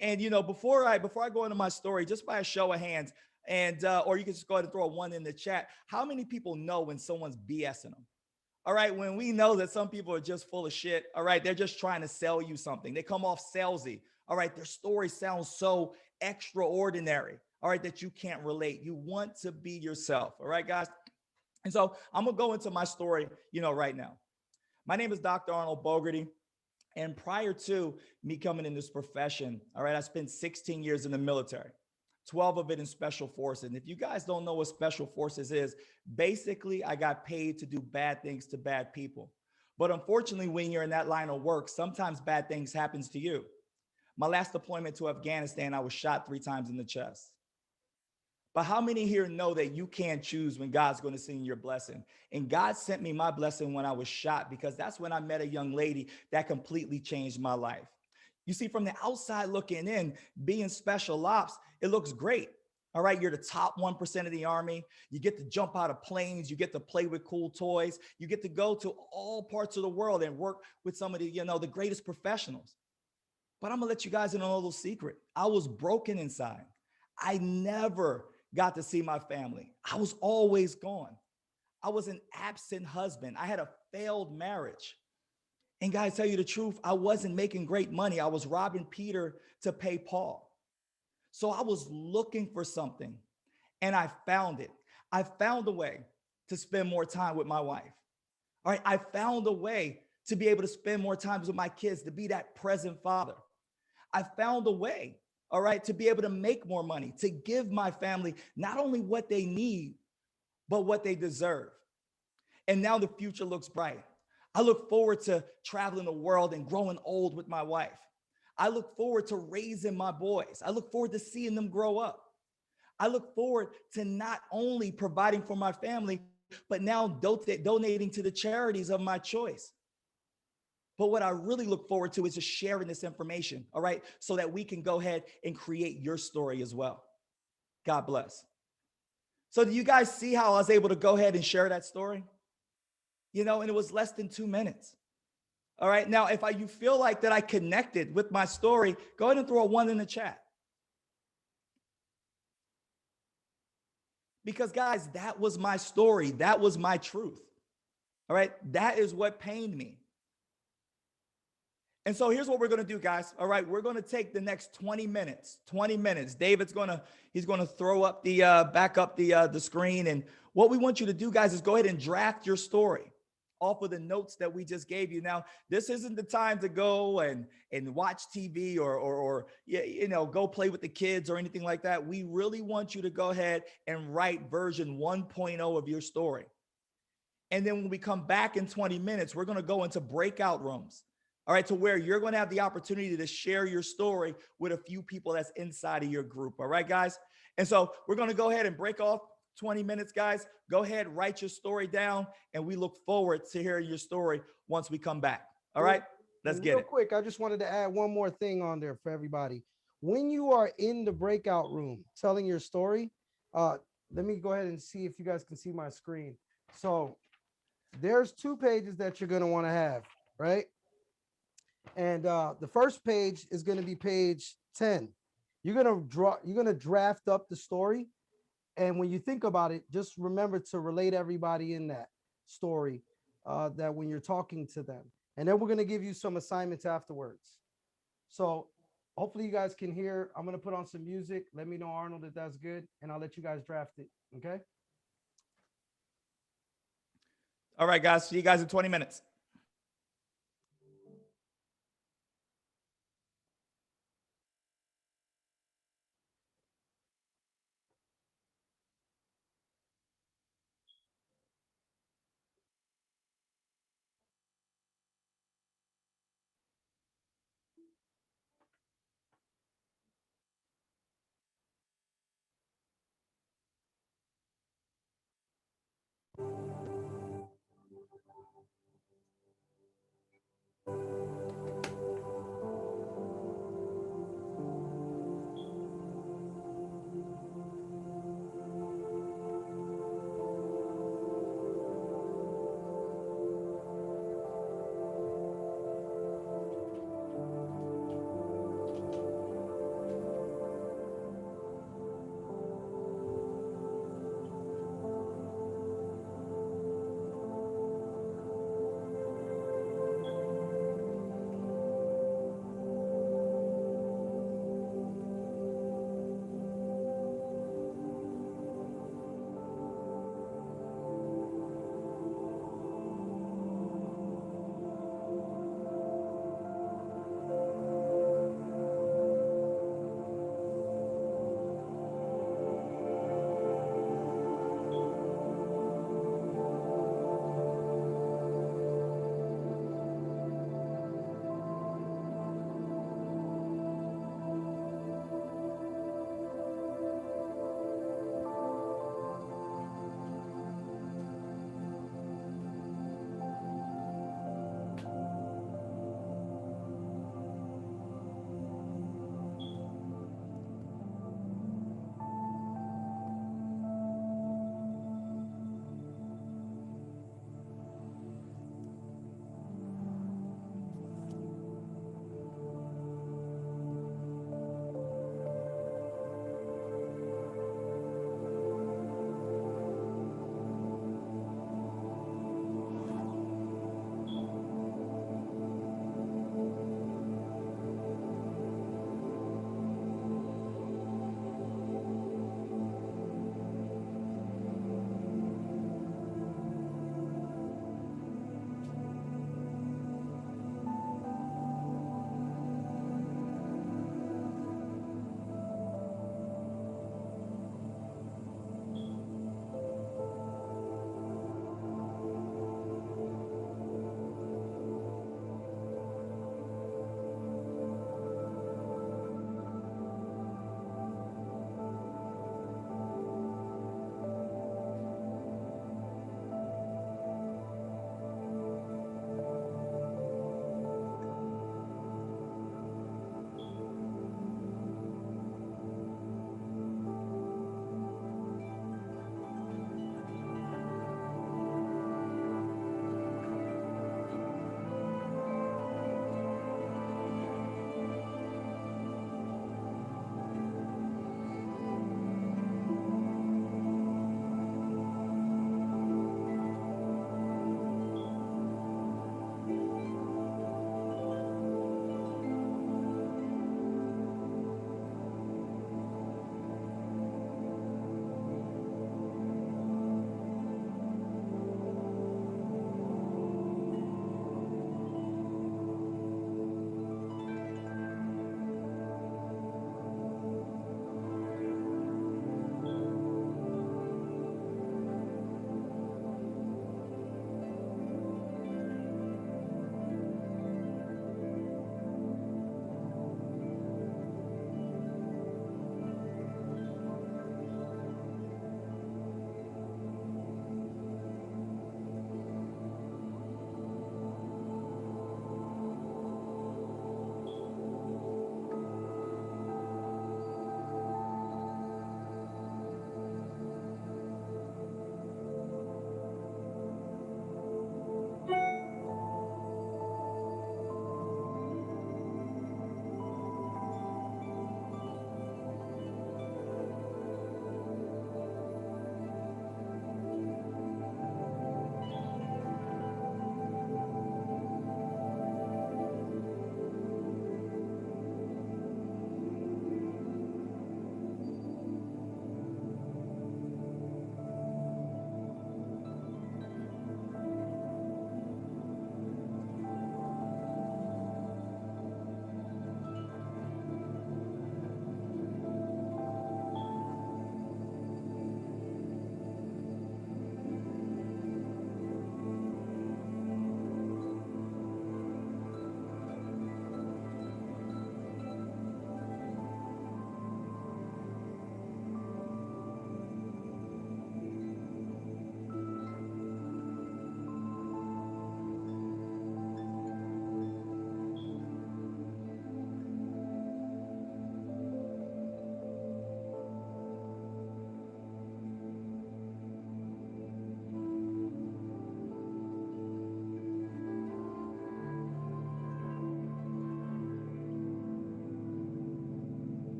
[SPEAKER 3] And, you know, before I go into my story, just by a show of hands, and or you can just go ahead and throw a 1 in the chat. How many people know when someone's BSing them? All right. When we know that some people are just full of shit. All right. They're just trying to sell you something. They come off salesy. All right. Their story sounds so extraordinary. All right. That you can't relate. You want to be yourself. All right, guys. And so I'm going to go into my story, you know, right now. My name is Dr. Arnold Bogarty. And prior to me coming in this profession, all right, I spent 16 years in the military, 12 of it in special forces. And if you guys don't know what special forces is, basically I got paid to do bad things to bad people. But unfortunately, when you're in that line of work, sometimes bad things happens to you. My last deployment to Afghanistan, I was shot 3 times in the chest. But how many here know that you can't choose when God's going to send you your blessing? And God sent me my blessing when I was shot, because that's when I met a young lady that completely changed my life. You see, from the outside looking in, being special ops, it looks great. All right, you're the top 1% of the Army. You get to jump out of planes. You get to play with cool toys. You get to go to all parts of the world and work with some of the, you know, the greatest professionals. But I'm gonna let you guys in on a little secret. I was broken inside. I never got to see my family. I was always gone. I was an absent husband. I had a failed marriage. And guys, tell you the truth, I wasn't making great money. I was robbing Peter to pay Paul. So I was looking for something, and I found it. I found a way to spend more time with my wife. All right, I found a way to be able to spend more time with my kids, to be that present father. I found a way, all right, to be able to make more money, to give my family not only what they need, but what they deserve. And now the future looks bright. I look forward to traveling the world and growing old with my wife. I look forward to raising my boys. I look forward to seeing them grow up. I look forward to not only providing for my family, but now donating to the charities of my choice. But what I really look forward to is just sharing this information, all right, so that we can go ahead and create your story as well. God bless. So do you guys see how I was able to go ahead and share that story? You know, and it was less than 2 minutes. All right. Now, if you feel like that I connected with my story, go ahead and throw a 1 in the chat. Because guys, that was my story. That was my truth. All right. That is what pained me. And so here's what we're going to do, guys. All right. We're going to take the next 20 minutes, David's he's going to throw up back up the screen. And what we want you to do, guys, is go ahead and draft your story off of the notes that we just gave you. Now, this isn't the time to go and watch TV or you know, go play with the kids or anything like that. We really want you to go ahead and write version 1.0 of your story. And then when we come back in 20 minutes, we're going to go into breakout rooms. All right, to where you're going to have the opportunity to share your story with a few people that's inside of your group. All right, guys. And so we're going to go ahead and break off 20 minutes, guys. Go ahead, write your story down, and we look forward to hearing your story once we come back. All right. Let's
[SPEAKER 2] And
[SPEAKER 3] get
[SPEAKER 2] real
[SPEAKER 3] it.
[SPEAKER 2] quick, I just wanted to add one more thing on there for everybody. When you are in the breakout room telling your story, uh, let me go ahead and see if you guys can see my screen. So there's 2 pages that you're going to want to have, right? And the first page is going to be page 10. You're going to draft up the story. And when you think about it, just remember to relate everybody in that story, that when you're talking to them. And then we're going to give you some assignments afterwards. So hopefully you guys can hear. I'm going to put on some music. Let me know, Arnold, if that's good. And I'll let you guys draft it. Okay.
[SPEAKER 3] All right, guys. See you guys in 20 minutes.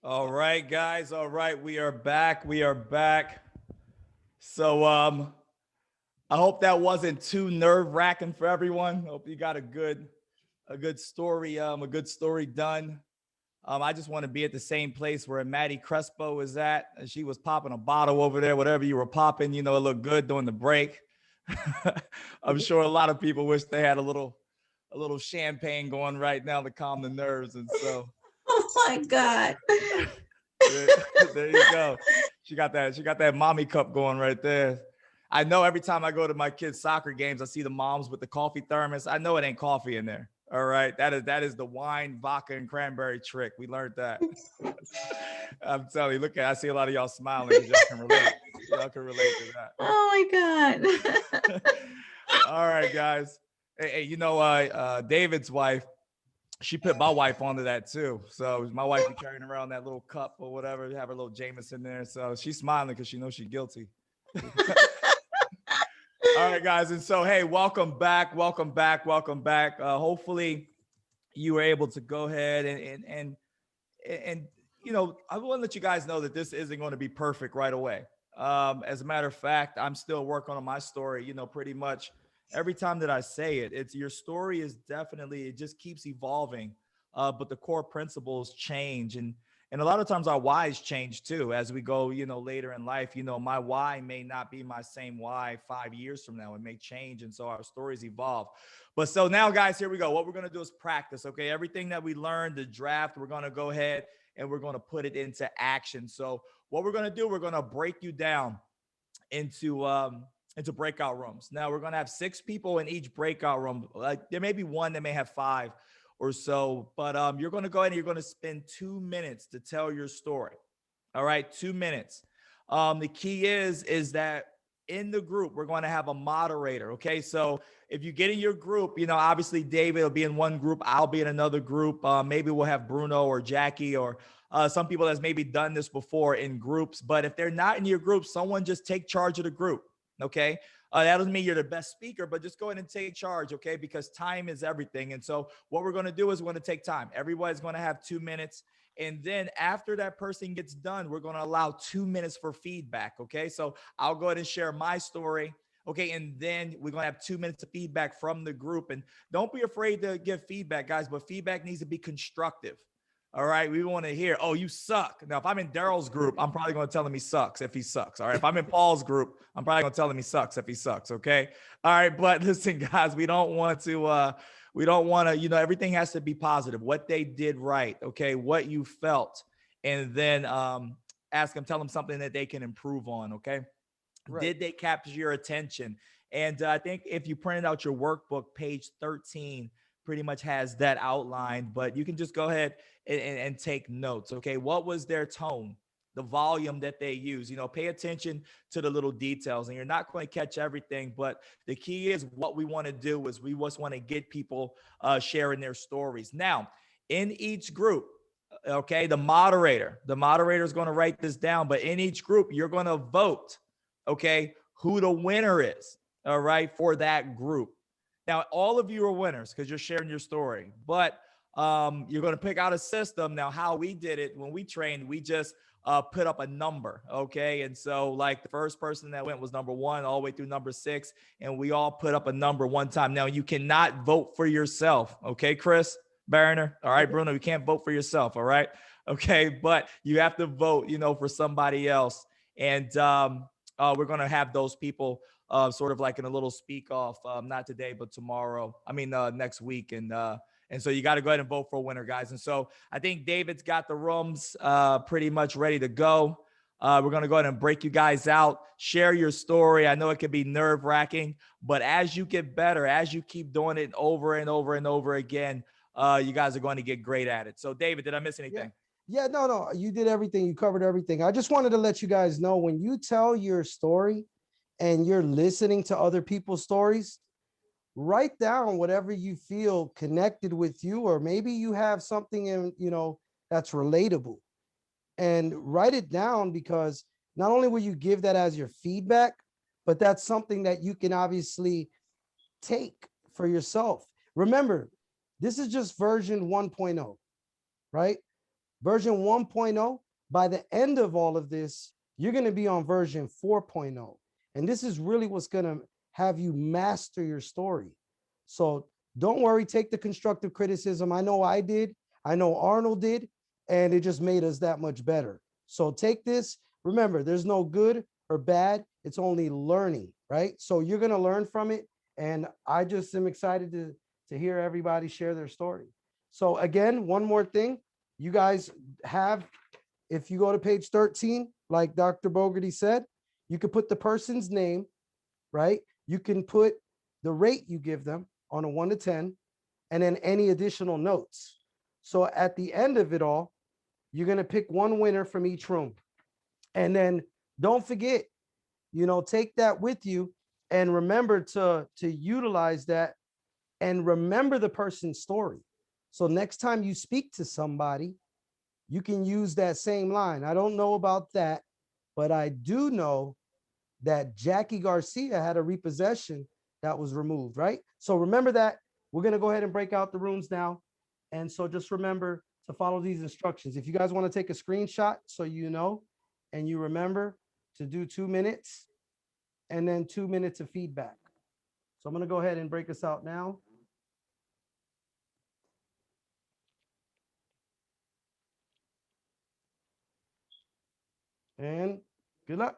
[SPEAKER 3] All right, guys. All right, we are back. We are back. So I hope that wasn't too nerve-wracking for everyone. Hope you got a good story, a good story done. I just want to be at the same place where Maddie Crespo was at. And she was popping a bottle over there, whatever you were popping, you know, it looked good during the break. I'm sure a lot of people wish they had a little champagne going right now to calm the nerves. And so
[SPEAKER 4] Oh my God.
[SPEAKER 3] there you go. She got that mommy cup going right there. I know every time I go to my kids' soccer games, I see the moms with the coffee thermos. I know it ain't coffee in there. All right. That is the wine, vodka, and cranberry trick. We learned that. I'm telling you, look at I see a lot of y'all smiling because y'all can relate. Y'all can relate to that.
[SPEAKER 4] Oh my God.
[SPEAKER 3] All right, guys. Hey, you know, David's wife, she put my wife onto that too. So my wife be carrying around that little cup or whatever, have her little Jameson there. So she's smiling because she knows she's guilty. All right, guys. And so, hey, welcome back. Welcome back. Welcome back. Hopefully you were able to go ahead and you know, I want to let you guys know that this isn't going to be perfect right away. As a matter of fact, I'm still working on my story, you know, pretty much every time that I say it, it's your story is definitely, it just keeps evolving. But the core principles change. And a lot of times our whys change too as we go, you know, later in life. You know, my why may not be my same why 5 years from now. It may change. And so our stories evolve. But so now, guys, here we go. What we're going to do is practice. Okay. Everything that we learned, the draft, we're going to go ahead and we're going to put it into action. So what we're going to do, we're going to break you down into breakout rooms. Now we're going to have 6 people in each breakout room. Like there may be one that may have 5 or so, but you're going to go ahead and you're going to spend 2 minutes to tell your story. All right, 2 minutes. The key is that in the group, we're going to have a moderator. Okay. So if you get in your group, you know, obviously David will be in one group. I'll be in another group. Maybe we'll have Bruno or Jackie or some people that's maybe done this before in groups. But if they're not in your group, someone just take charge of the group. Okay. That doesn't mean you're the best speaker, but just go ahead and take charge. Okay. Because time is everything. And so what we're going to do is we're going to take time. Everybody's going to have 2 minutes. And then after that person gets done, we're going to allow 2 minutes for feedback. Okay. So I'll go ahead and share my story. Okay. And then we're going to have 2 minutes of feedback from the group. And don't be afraid to give feedback, guys, but feedback needs to be constructive. All right. We want to hear, oh, you suck. Now, if I'm in Daryl's group, I'm probably going to tell him he sucks if he sucks. All right. If I'm in Paul's group, I'm probably going to tell him he sucks if he sucks. Okay. All right. But listen, guys, we don't want to, you know, everything has to be positive. What they did right. Okay. What you felt. And then ask them, tell them something that they can improve on. Okay. Right. Did they capture your attention? And I think if you printed out your workbook, page 13 pretty much has that outlined, but you can just go ahead and take notes. Okay. What was their tone? The volume that they use, you know, pay attention to the little details, and you're not going to catch everything. But the key is what we want to do is we just want to get people sharing their stories. Now, in each group, okay, the moderator is going to write this down, but in each group, you're going to vote, okay, who the winner is, all right, for that group. Now, all of you are winners because you're sharing your story, but you're going to pick out a system. Now, how we did it when we trained, we just put up a number. Okay. And so like the first person that went was number 1 all the way through number 6. And we all put up a number one time. Now you cannot vote for yourself. Okay, Chris Bariner. All right, Bruno, you can't vote for yourself. All right. Okay. But you have to vote, you know, for somebody else. And we're going to have those people sort of like in a little speak off, not today, but tomorrow. I mean, next week. And so you got to go ahead and vote for a winner, guys. And so I think David's got the rooms pretty much ready to go. We're going to go ahead and break you guys out, share your story. I know it can be nerve wracking, but as you get better, as you keep doing it over and over and over again, you guys are going to get great at it. So David, did I miss anything?
[SPEAKER 2] Yeah, no, you did everything. You covered everything. I just wanted to let you guys know when you tell your story and you're listening to other people's stories, write down whatever you feel connected with you, or maybe you have something in, you know, that's relatable, and write it down, because not only will you give that as your feedback, but that's something that you can obviously take for yourself. Remember, this is just version 1.0, right? Version 1.0, by the end of all of this, you're going to be on version 4.0. And this is really what's going to have you master your story. So don't worry, take the constructive criticism. I know I did. I know Arnold did, and it just made us that much better. So take this. Remember, there's no good or bad. It's only learning, right? So you're going to learn from it. And I just am excited to hear everybody share their story. So again, one more thing. You guys have, if you go to page 13, like Dr. Bogarty said, you could put the person's name, right? You can put the rate you give them on a 1 to 10, and then any additional notes. So at the end of it all, you're going to pick one winner from each room. And then don't forget, take that with you and remember to utilize that and remember the person's story. So next time you speak to somebody, you can use that same line. I don't know about that, but I do know that Jackie Garcia had a repossession that was removed, right? So remember that. We're going to go ahead and break out the rooms now. And so just remember to follow these instructions. If you guys want to take a screenshot so you know, and you remember to do 2 minutes and then 2 minutes of feedback. So I'm going to go ahead and break us out now. And good luck.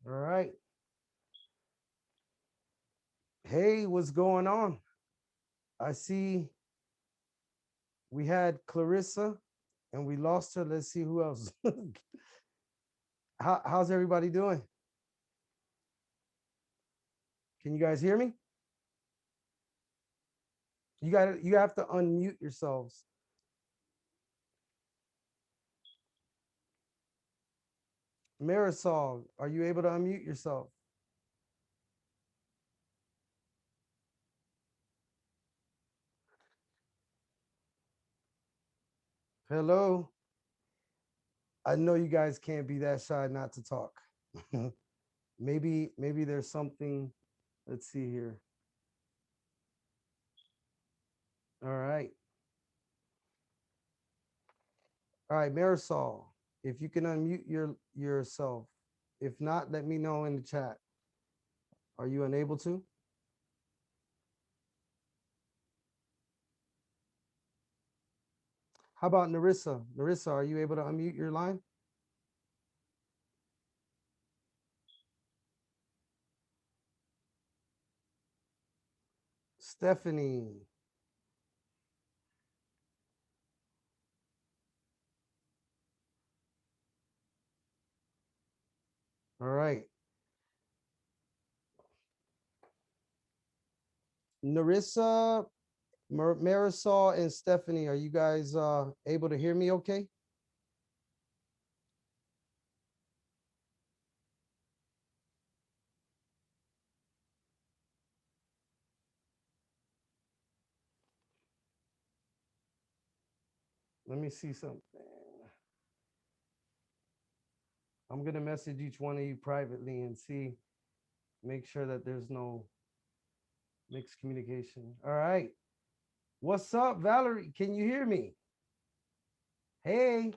[SPEAKER 2] All right. Hey, what's going on? I see we had Clarissa and we lost her. Let's see who else. How's everybody doing? Can you guys hear me? You have to unmute yourselves. Marisol, are you able to unmute yourself? Hello. I know you guys can't be that shy not to talk. maybe there's something. Let's see here. All right. All right, Marisol, if you can unmute yourself. If not, let me know in the chat. Are you unable to? How about Narissa? Narissa, are you able to unmute your line? Stephanie. All right. Narissa, Marisol, and Stephanie, are you guys able to hear me okay? Let me see something. I'm going to message each one of you privately and see, make sure that there's no mixed communication. All right. What's up, Valerie? Can you hear me? Hey,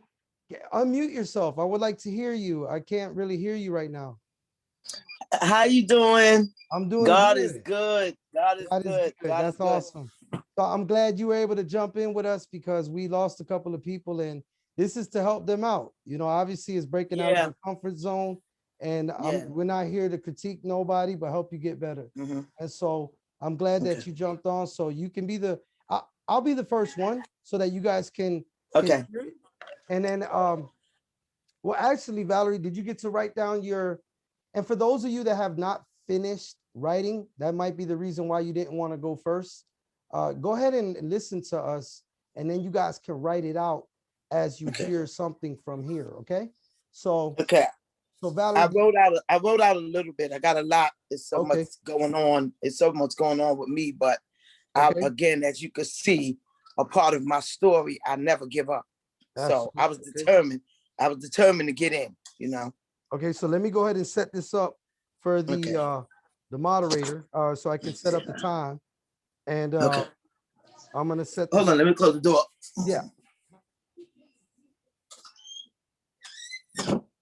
[SPEAKER 2] unmute yourself. I would like to hear you. I can't really hear you right now.
[SPEAKER 5] How you doing?
[SPEAKER 2] I'm doing
[SPEAKER 5] God
[SPEAKER 2] good.
[SPEAKER 5] is good. God is good. God
[SPEAKER 2] That's
[SPEAKER 5] is good.
[SPEAKER 2] awesome. So I'm glad you were able to jump in with us because we lost a couple of people and this is to help them out. Obviously it's breaking out of
[SPEAKER 5] Yeah.
[SPEAKER 2] their comfort zone and
[SPEAKER 5] Yeah.
[SPEAKER 2] we're not here to critique nobody, but help you get better.
[SPEAKER 5] Mhm.
[SPEAKER 2] And so I'm glad that
[SPEAKER 5] Okay.
[SPEAKER 2] you jumped on. So you can be I'll be the first one so that you guys can
[SPEAKER 5] Okay.
[SPEAKER 2] hear it. And then, well, actually, Valerie, did you get to write down and for those of you that have not finished writing, that might be the reason why you didn't want to go first. Go ahead and listen to us, and then you guys can write it out as you hear something from here. Okay. So,
[SPEAKER 5] Okay.
[SPEAKER 2] so Valerie,
[SPEAKER 5] I wrote out a little bit. I got a lot. There's so
[SPEAKER 2] Okay.
[SPEAKER 5] much going on. It's so much going on with me. But
[SPEAKER 2] Okay.
[SPEAKER 5] again, as you can see, a part of my story, I never give up. So I was
[SPEAKER 2] Okay.
[SPEAKER 5] determined. I was determined to get in,
[SPEAKER 2] Okay, so let me go ahead and set this up for
[SPEAKER 5] Okay.
[SPEAKER 2] the moderator, so I can set up the time. And
[SPEAKER 5] Okay.
[SPEAKER 2] I'm gonna set this.
[SPEAKER 5] Hold on, let me close the door.
[SPEAKER 2] Yeah.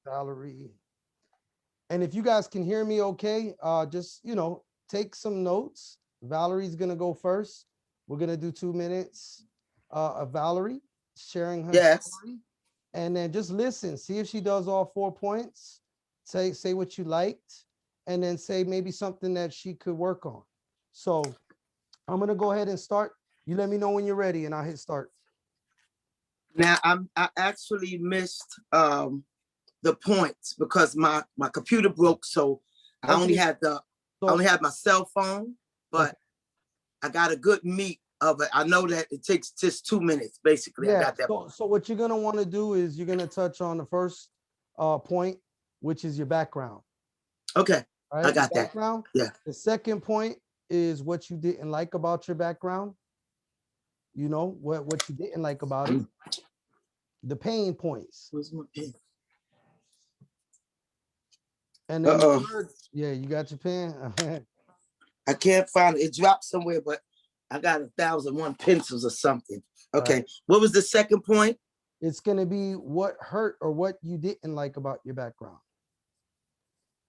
[SPEAKER 2] Valerie. And if you guys can hear me okay, just, take some notes. Valerie's gonna go first. We're gonna do 2 minutes of Valerie sharing her
[SPEAKER 5] Yes.
[SPEAKER 2] story. and then just listen. See if she does all 4 points. Say what you liked, and then say maybe something that she could work on. So I'm gonna go ahead and start. You let me know when you're ready, and I'll hit start.
[SPEAKER 5] Now I actually missed the points because my computer broke, so I only
[SPEAKER 2] Okay.
[SPEAKER 5] had my cell phone, but I got a good meat of it. I know that it takes just 2 minutes, basically. I
[SPEAKER 2] Yeah.
[SPEAKER 5] got that.
[SPEAKER 2] So what you're gonna want to do is you're gonna touch on the first point, which is your background.
[SPEAKER 5] Okay,
[SPEAKER 2] All
[SPEAKER 5] I
[SPEAKER 2] right,
[SPEAKER 5] got
[SPEAKER 2] your
[SPEAKER 5] that.
[SPEAKER 2] background.
[SPEAKER 5] Yeah.
[SPEAKER 2] The second point is what you didn't like about your background. You know what you didn't like about it. The pain points.
[SPEAKER 5] Where's my pen?
[SPEAKER 2] And then
[SPEAKER 5] Uh-oh.
[SPEAKER 2] the third, yeah, you got your pen.
[SPEAKER 5] I can't find it. It dropped somewhere, but I got 1,001 pencils or something. Okay.
[SPEAKER 2] Right.
[SPEAKER 5] What was the second point?
[SPEAKER 2] It's gonna be what hurt or what you didn't like about your background.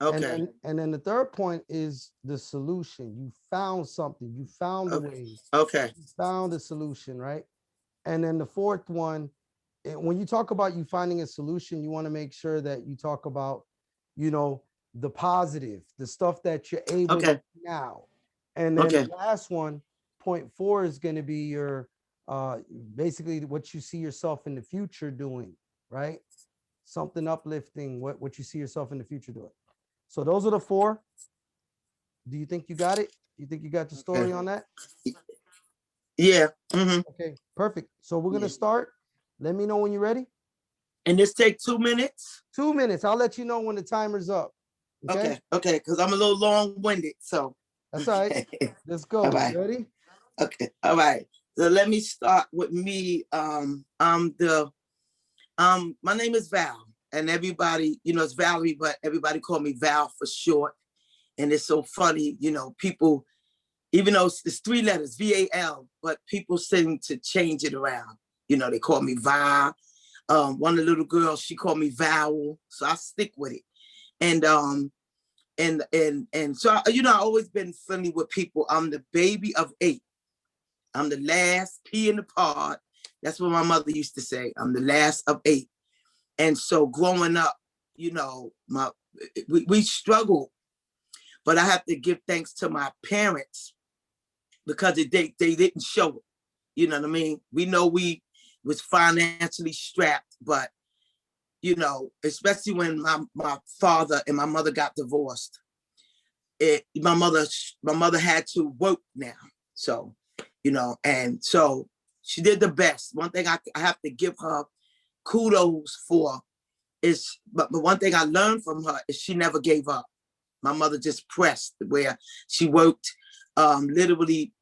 [SPEAKER 5] Okay.
[SPEAKER 2] And then the third point is the solution. You found something. You found a way.
[SPEAKER 5] Okay.
[SPEAKER 2] You found a solution, right? And then the fourth one, when you talk about you finding a solution, you want to make sure that you talk about, you know, the positive, the stuff that you're able to do now. And then the last one, point 4 is going to be your basically what you see yourself in the future doing, right? Something uplifting, what you see yourself in the future doing. So those are the 4. Do you think you got it? You think you got the story on that?
[SPEAKER 5] Yeah.
[SPEAKER 2] Okay, perfect. So we're gonna start. Let me know when you're ready.
[SPEAKER 5] And this take 2 minutes?
[SPEAKER 2] 2 minutes. I'll let you know when the timer's up.
[SPEAKER 5] Okay. Because I'm a little long-winded. So
[SPEAKER 2] that's all right. Let's go.
[SPEAKER 5] All right.
[SPEAKER 2] Ready?
[SPEAKER 5] Okay. All right. So let me start with me. My name is Val, and everybody, it's Valerie, but everybody call me Val for short. And it's so funny, people, even though it's 3 letters, VAL, but people seem to change it around. They call me Val. One of the little girls, she called me Vowel, so I stick with it. And so I've always been friendly with people. I'm the baby of 8. I'm the last pea in the pod. That's what my mother used to say. I'm the last of 8. And so growing up, we struggled, but I have to give thanks to my parents because they didn't show it. You know what I mean? We know we was financially strapped, but especially when my father and my mother got divorced, my mother had to work now. So, and so she did the best. One thing I have to give her kudos for is, but one thing I learned from her is she never gave up. My mother just pressed where she worked. Literally,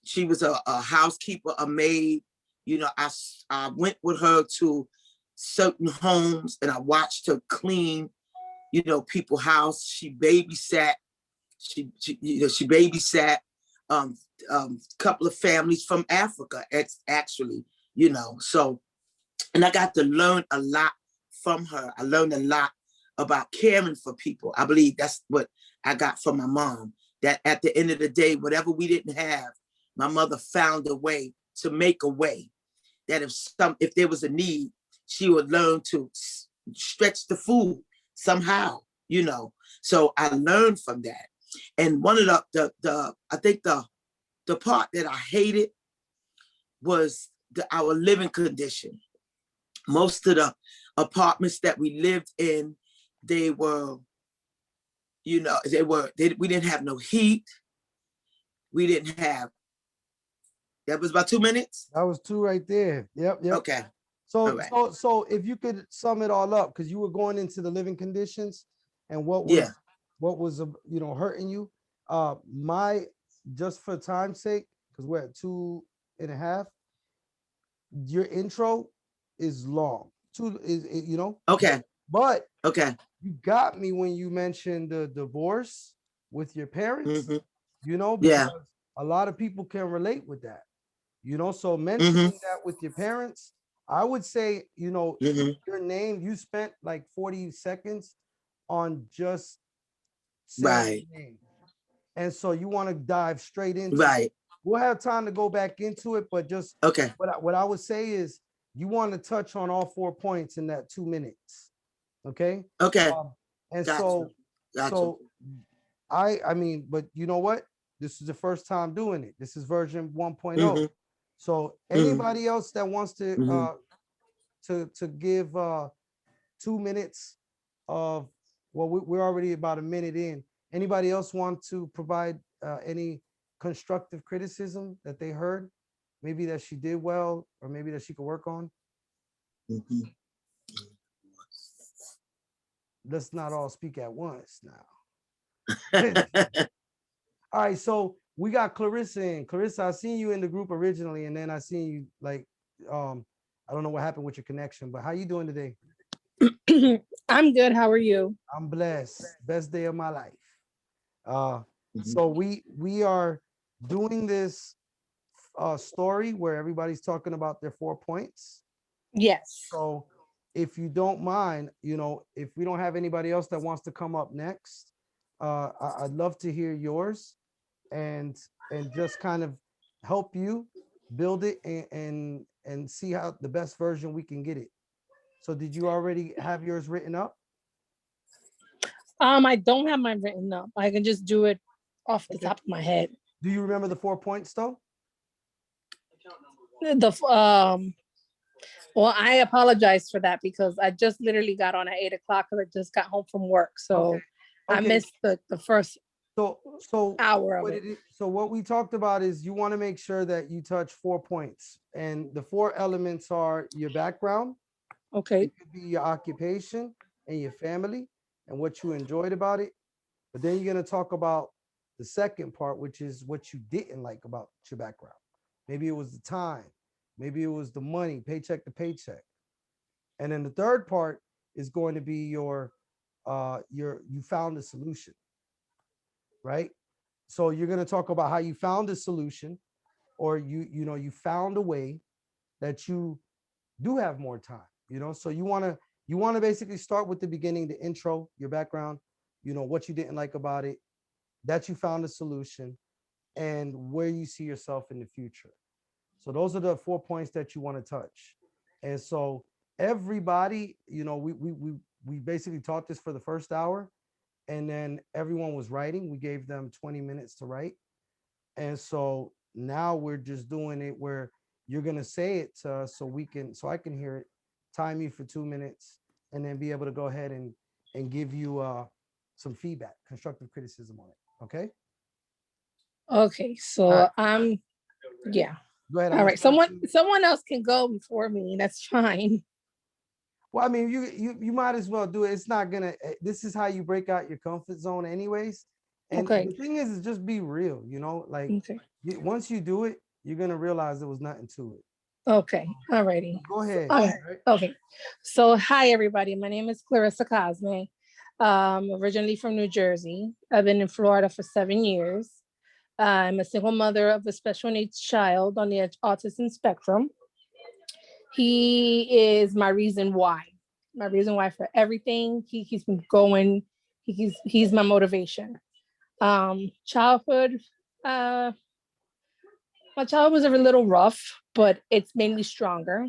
[SPEAKER 5] she was a housekeeper, a maid. I went with her to certain homes and I watched her clean, people's house. She babysat. She babysat a couple of families from Africa, actually, so, and I got to learn a lot from her. I learned a lot about caring for people. I believe that's what I got from my mom, that at the end of the day, whatever we didn't have, my mother found a way to make a way, that if there was a need, she would learn to stretch the food somehow, so I learned from that. And one of I think the part that I hated was our living condition. Most of the apartments that we lived in, we didn't have no heat. We didn't have, that was about 2 minutes?
[SPEAKER 2] That was 2 right there. Yep.
[SPEAKER 5] Okay.
[SPEAKER 2] So,
[SPEAKER 5] right.
[SPEAKER 2] so if you could sum it all up, because you were going into the living conditions and what was hurting you. Just for time's sake, because we're at 2.5, your intro is long.
[SPEAKER 5] Okay.
[SPEAKER 2] But
[SPEAKER 5] okay,
[SPEAKER 2] you got me when you mentioned the divorce with your parents.
[SPEAKER 5] Yeah.
[SPEAKER 2] Because a lot of people can relate with that. So mentioning that with your parents, I would say, your name, you spent like 40 seconds on just saying your name. And so you want to dive straight into it. We'll have time to go back into it, but just
[SPEAKER 5] okay.
[SPEAKER 2] What I would say is you want to touch on all 4 points in that 2 minutes. Okay.
[SPEAKER 5] Okay.
[SPEAKER 2] And
[SPEAKER 5] Gotcha. Gotcha.
[SPEAKER 2] so I mean, but you know what? This is the first time doing it. This is version 1.0.
[SPEAKER 5] Mhm.
[SPEAKER 2] So anybody else that wants to
[SPEAKER 5] Mhm.
[SPEAKER 2] to give 2 minutes of, well, we're already about a minute in. Anybody else want to provide any constructive criticism that they heard? Maybe that she did well, or maybe that she could work on.
[SPEAKER 5] Mhm.
[SPEAKER 2] Let's not all speak at once now. All right, so we got Clarissa in. Clarissa, I seen you in the group originally, and then I seen you like, I don't know what happened with your connection, but how you doing today?
[SPEAKER 6] I'm good. How are you?
[SPEAKER 2] I'm blessed. Best day of my life.
[SPEAKER 5] Mhm.
[SPEAKER 2] So we are doing this story where everybody's talking about their 4 points.
[SPEAKER 6] Yes.
[SPEAKER 2] So if you don't mind, if we don't have anybody else that wants to come up next, I'd love to hear yours and just kind of help you build it and see how the best version we can get it. So did you already have yours written up?
[SPEAKER 6] I don't have mine written up. I can just do it off the
[SPEAKER 2] Okay.
[SPEAKER 6] top of my head.
[SPEAKER 2] Do you remember the 4 points though?
[SPEAKER 6] Well, I apologize for that because I just literally got on at 8 o'clock because I just got home from work. So I
[SPEAKER 2] Okay.
[SPEAKER 6] missed the first
[SPEAKER 2] So
[SPEAKER 6] hour of
[SPEAKER 2] what
[SPEAKER 6] it.
[SPEAKER 2] so what we talked about is you want to make sure that you touch 4 points, and the 4 elements are your background.
[SPEAKER 6] Okay.
[SPEAKER 2] It could be your occupation and your family and what you enjoyed about it. But then you're going to talk about the second part, which is what you didn't like about your background. Maybe it was the time, maybe it was the money, paycheck to paycheck. And then the third part is going to be your you found a solution, right? So you're going to talk about how you found a solution, or you found a way that you do have more time, so you want to basically start with the beginning, the intro, your background, what you didn't like about it, that you found a solution, and where you see yourself in the future. So those are the 4 points that you want to touch. And so everybody, we basically taught this for the first hour, and then everyone was writing. We gave them 20 minutes to write. And so now we're just doing it where you're gonna say it to us so I can hear it, time you for 2 minutes, and then be able to go ahead and give you some feedback, constructive criticism on it. Okay.
[SPEAKER 6] Okay. So
[SPEAKER 2] All right.
[SPEAKER 6] yeah.
[SPEAKER 2] Go ahead. I'm
[SPEAKER 6] All
[SPEAKER 2] gonna
[SPEAKER 6] right.
[SPEAKER 2] start you.
[SPEAKER 6] Someone else can go before me. That's fine.
[SPEAKER 2] Well, I mean, you might as well do it. It's not gonna. This is how you break out your comfort zone, anyways. And
[SPEAKER 6] Okay.
[SPEAKER 2] the thing is just be real. Like
[SPEAKER 6] Okay.
[SPEAKER 2] once you do it, you're gonna realize there was nothing to it.
[SPEAKER 6] Okay. All righty.
[SPEAKER 2] Go ahead.
[SPEAKER 6] All
[SPEAKER 2] All
[SPEAKER 6] right.
[SPEAKER 2] right.
[SPEAKER 6] Okay. So hi everybody. My name is Clarissa Cosme. Originally from New Jersey. I've been in Florida for 7 years. I'm a single mother of a special needs child on the autism spectrum. He is my reason why. My reason why for everything. He keeps me going. He's my motivation. Childhood, my childhood was a little rough, but it's made me stronger.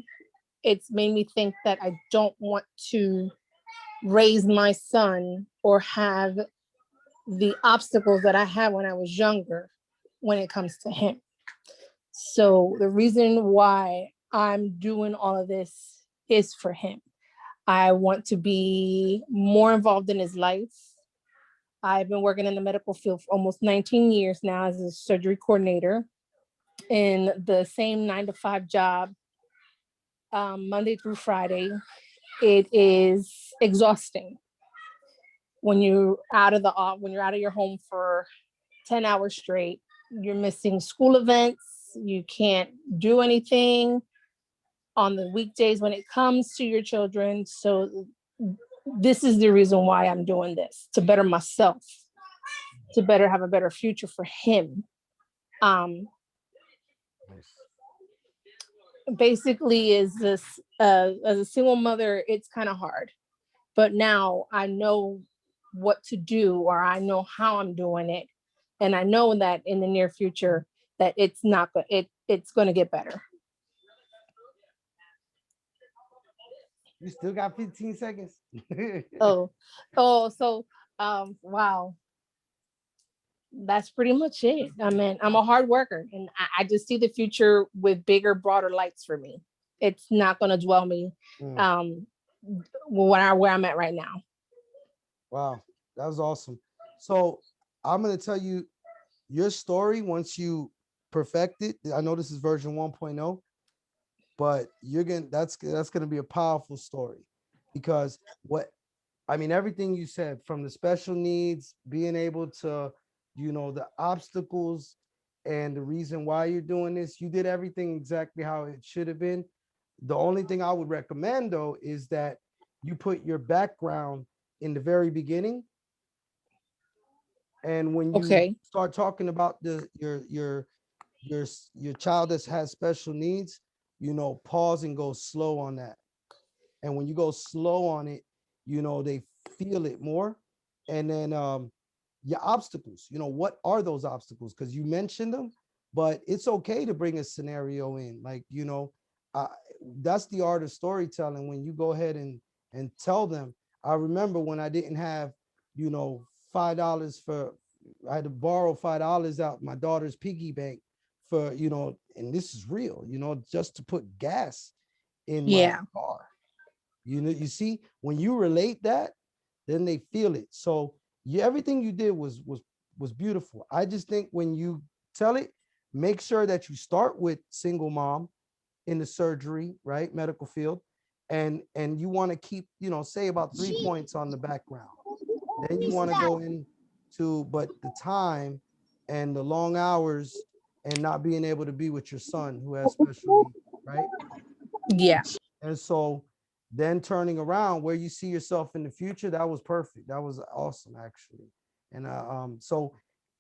[SPEAKER 6] It's made me think that I don't want to raise my son or have the obstacles that I had when I was younger when it comes to him. So the reason why I'm doing all of this is for him. I want to be more involved in his life. I've been working in the medical field for almost 19 years now as a surgery coordinator in the same 9-to-5 job, Monday through Friday. It is exhausting when you're out of your home for 10 hours straight. You're missing school events. You can't do anything on the weekdays when it comes to your children. So this is the reason why I'm doing this, to better myself, to better have a better future for him. Basically is this, as a single mother, it's kind of hard, but now I know what to do, or I know how I'm doing it. And I know that in the near future that it's going to get better.
[SPEAKER 2] You still got 15 seconds.
[SPEAKER 6] So wow, that's pretty much it. I mean, I'm a hard worker, and I just see the future with bigger, broader lights for me. It's not going to dwell me
[SPEAKER 2] Mm,
[SPEAKER 6] um where I'm at right now.
[SPEAKER 2] wow, that was awesome. So I'm gonna tell you your story once you perfect it. I know this is version 1.0, but you're gonna that's gonna be a powerful story because what I mean, everything you said from the special needs, being able to, the obstacles and the reason why you're doing this, you did everything exactly how it should have been. The only thing I would recommend though is that you put your background in the very beginning. And when you
[SPEAKER 6] Okay.
[SPEAKER 2] start talking about your child that has special needs, pause and go slow on that. And when you go slow on it, they feel it more. And then your obstacles, what are those obstacles? Because you mentioned them, but it's okay to bring a scenario in. Like, uh, that's the art of storytelling. When you go ahead and tell them. I remember when I didn't have, $5 for, I had to borrow $5 out my daughter's piggy bank for, and this is real, just to put gas in my
[SPEAKER 6] Yeah.
[SPEAKER 2] car. You see, when you relate that, then they feel it. So everything you did was beautiful. I just think when you tell it, make sure that you start with single mom in the surgery, right? Medical field. And you want to keep, say about 3 points on the background. Then you want to go into, but the time and the long hours and not being able to be with your son who has special needs, right?
[SPEAKER 6] Yeah.
[SPEAKER 2] And so then turning around where you see yourself in the future, that was perfect. That was awesome, actually. And so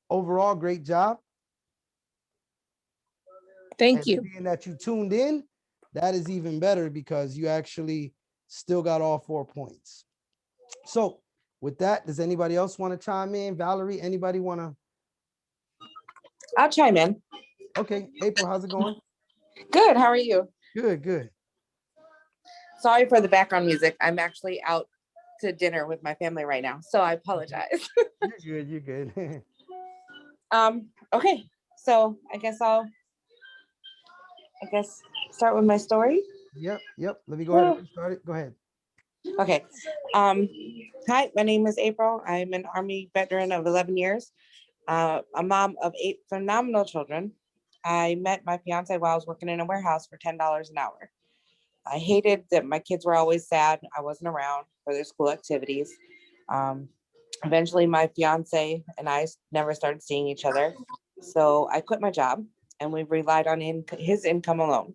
[SPEAKER 2] overall, great job.
[SPEAKER 6] Thank
[SPEAKER 2] And
[SPEAKER 6] you.
[SPEAKER 2] being that you tuned in, that is even better because you actually still got all 4 points. So with that, does anybody else want to chime in? Valerie, anybody want to?
[SPEAKER 7] I'll chime in.
[SPEAKER 2] Okay, April, how's it going?
[SPEAKER 7] Good. How are you?
[SPEAKER 2] Good, good.
[SPEAKER 7] Sorry for the background music. I'm actually out to dinner with my family right now, so I apologize.
[SPEAKER 2] You're good, you're good.
[SPEAKER 7] Okay. So I guess start with my story.
[SPEAKER 2] Yep. Let me go ahead and restart it. Go ahead.
[SPEAKER 7] Okay. Hi, my name is April. I'm an Army veteran of 11 years, a mom of 8 phenomenal children. I met my fiance while I was working in a warehouse for $10 an hour. I hated that my kids were always sad. I wasn't around for their school activities. Um, Eventually, my fiance and I never started seeing each other. So I quit my job and we relied on his income alone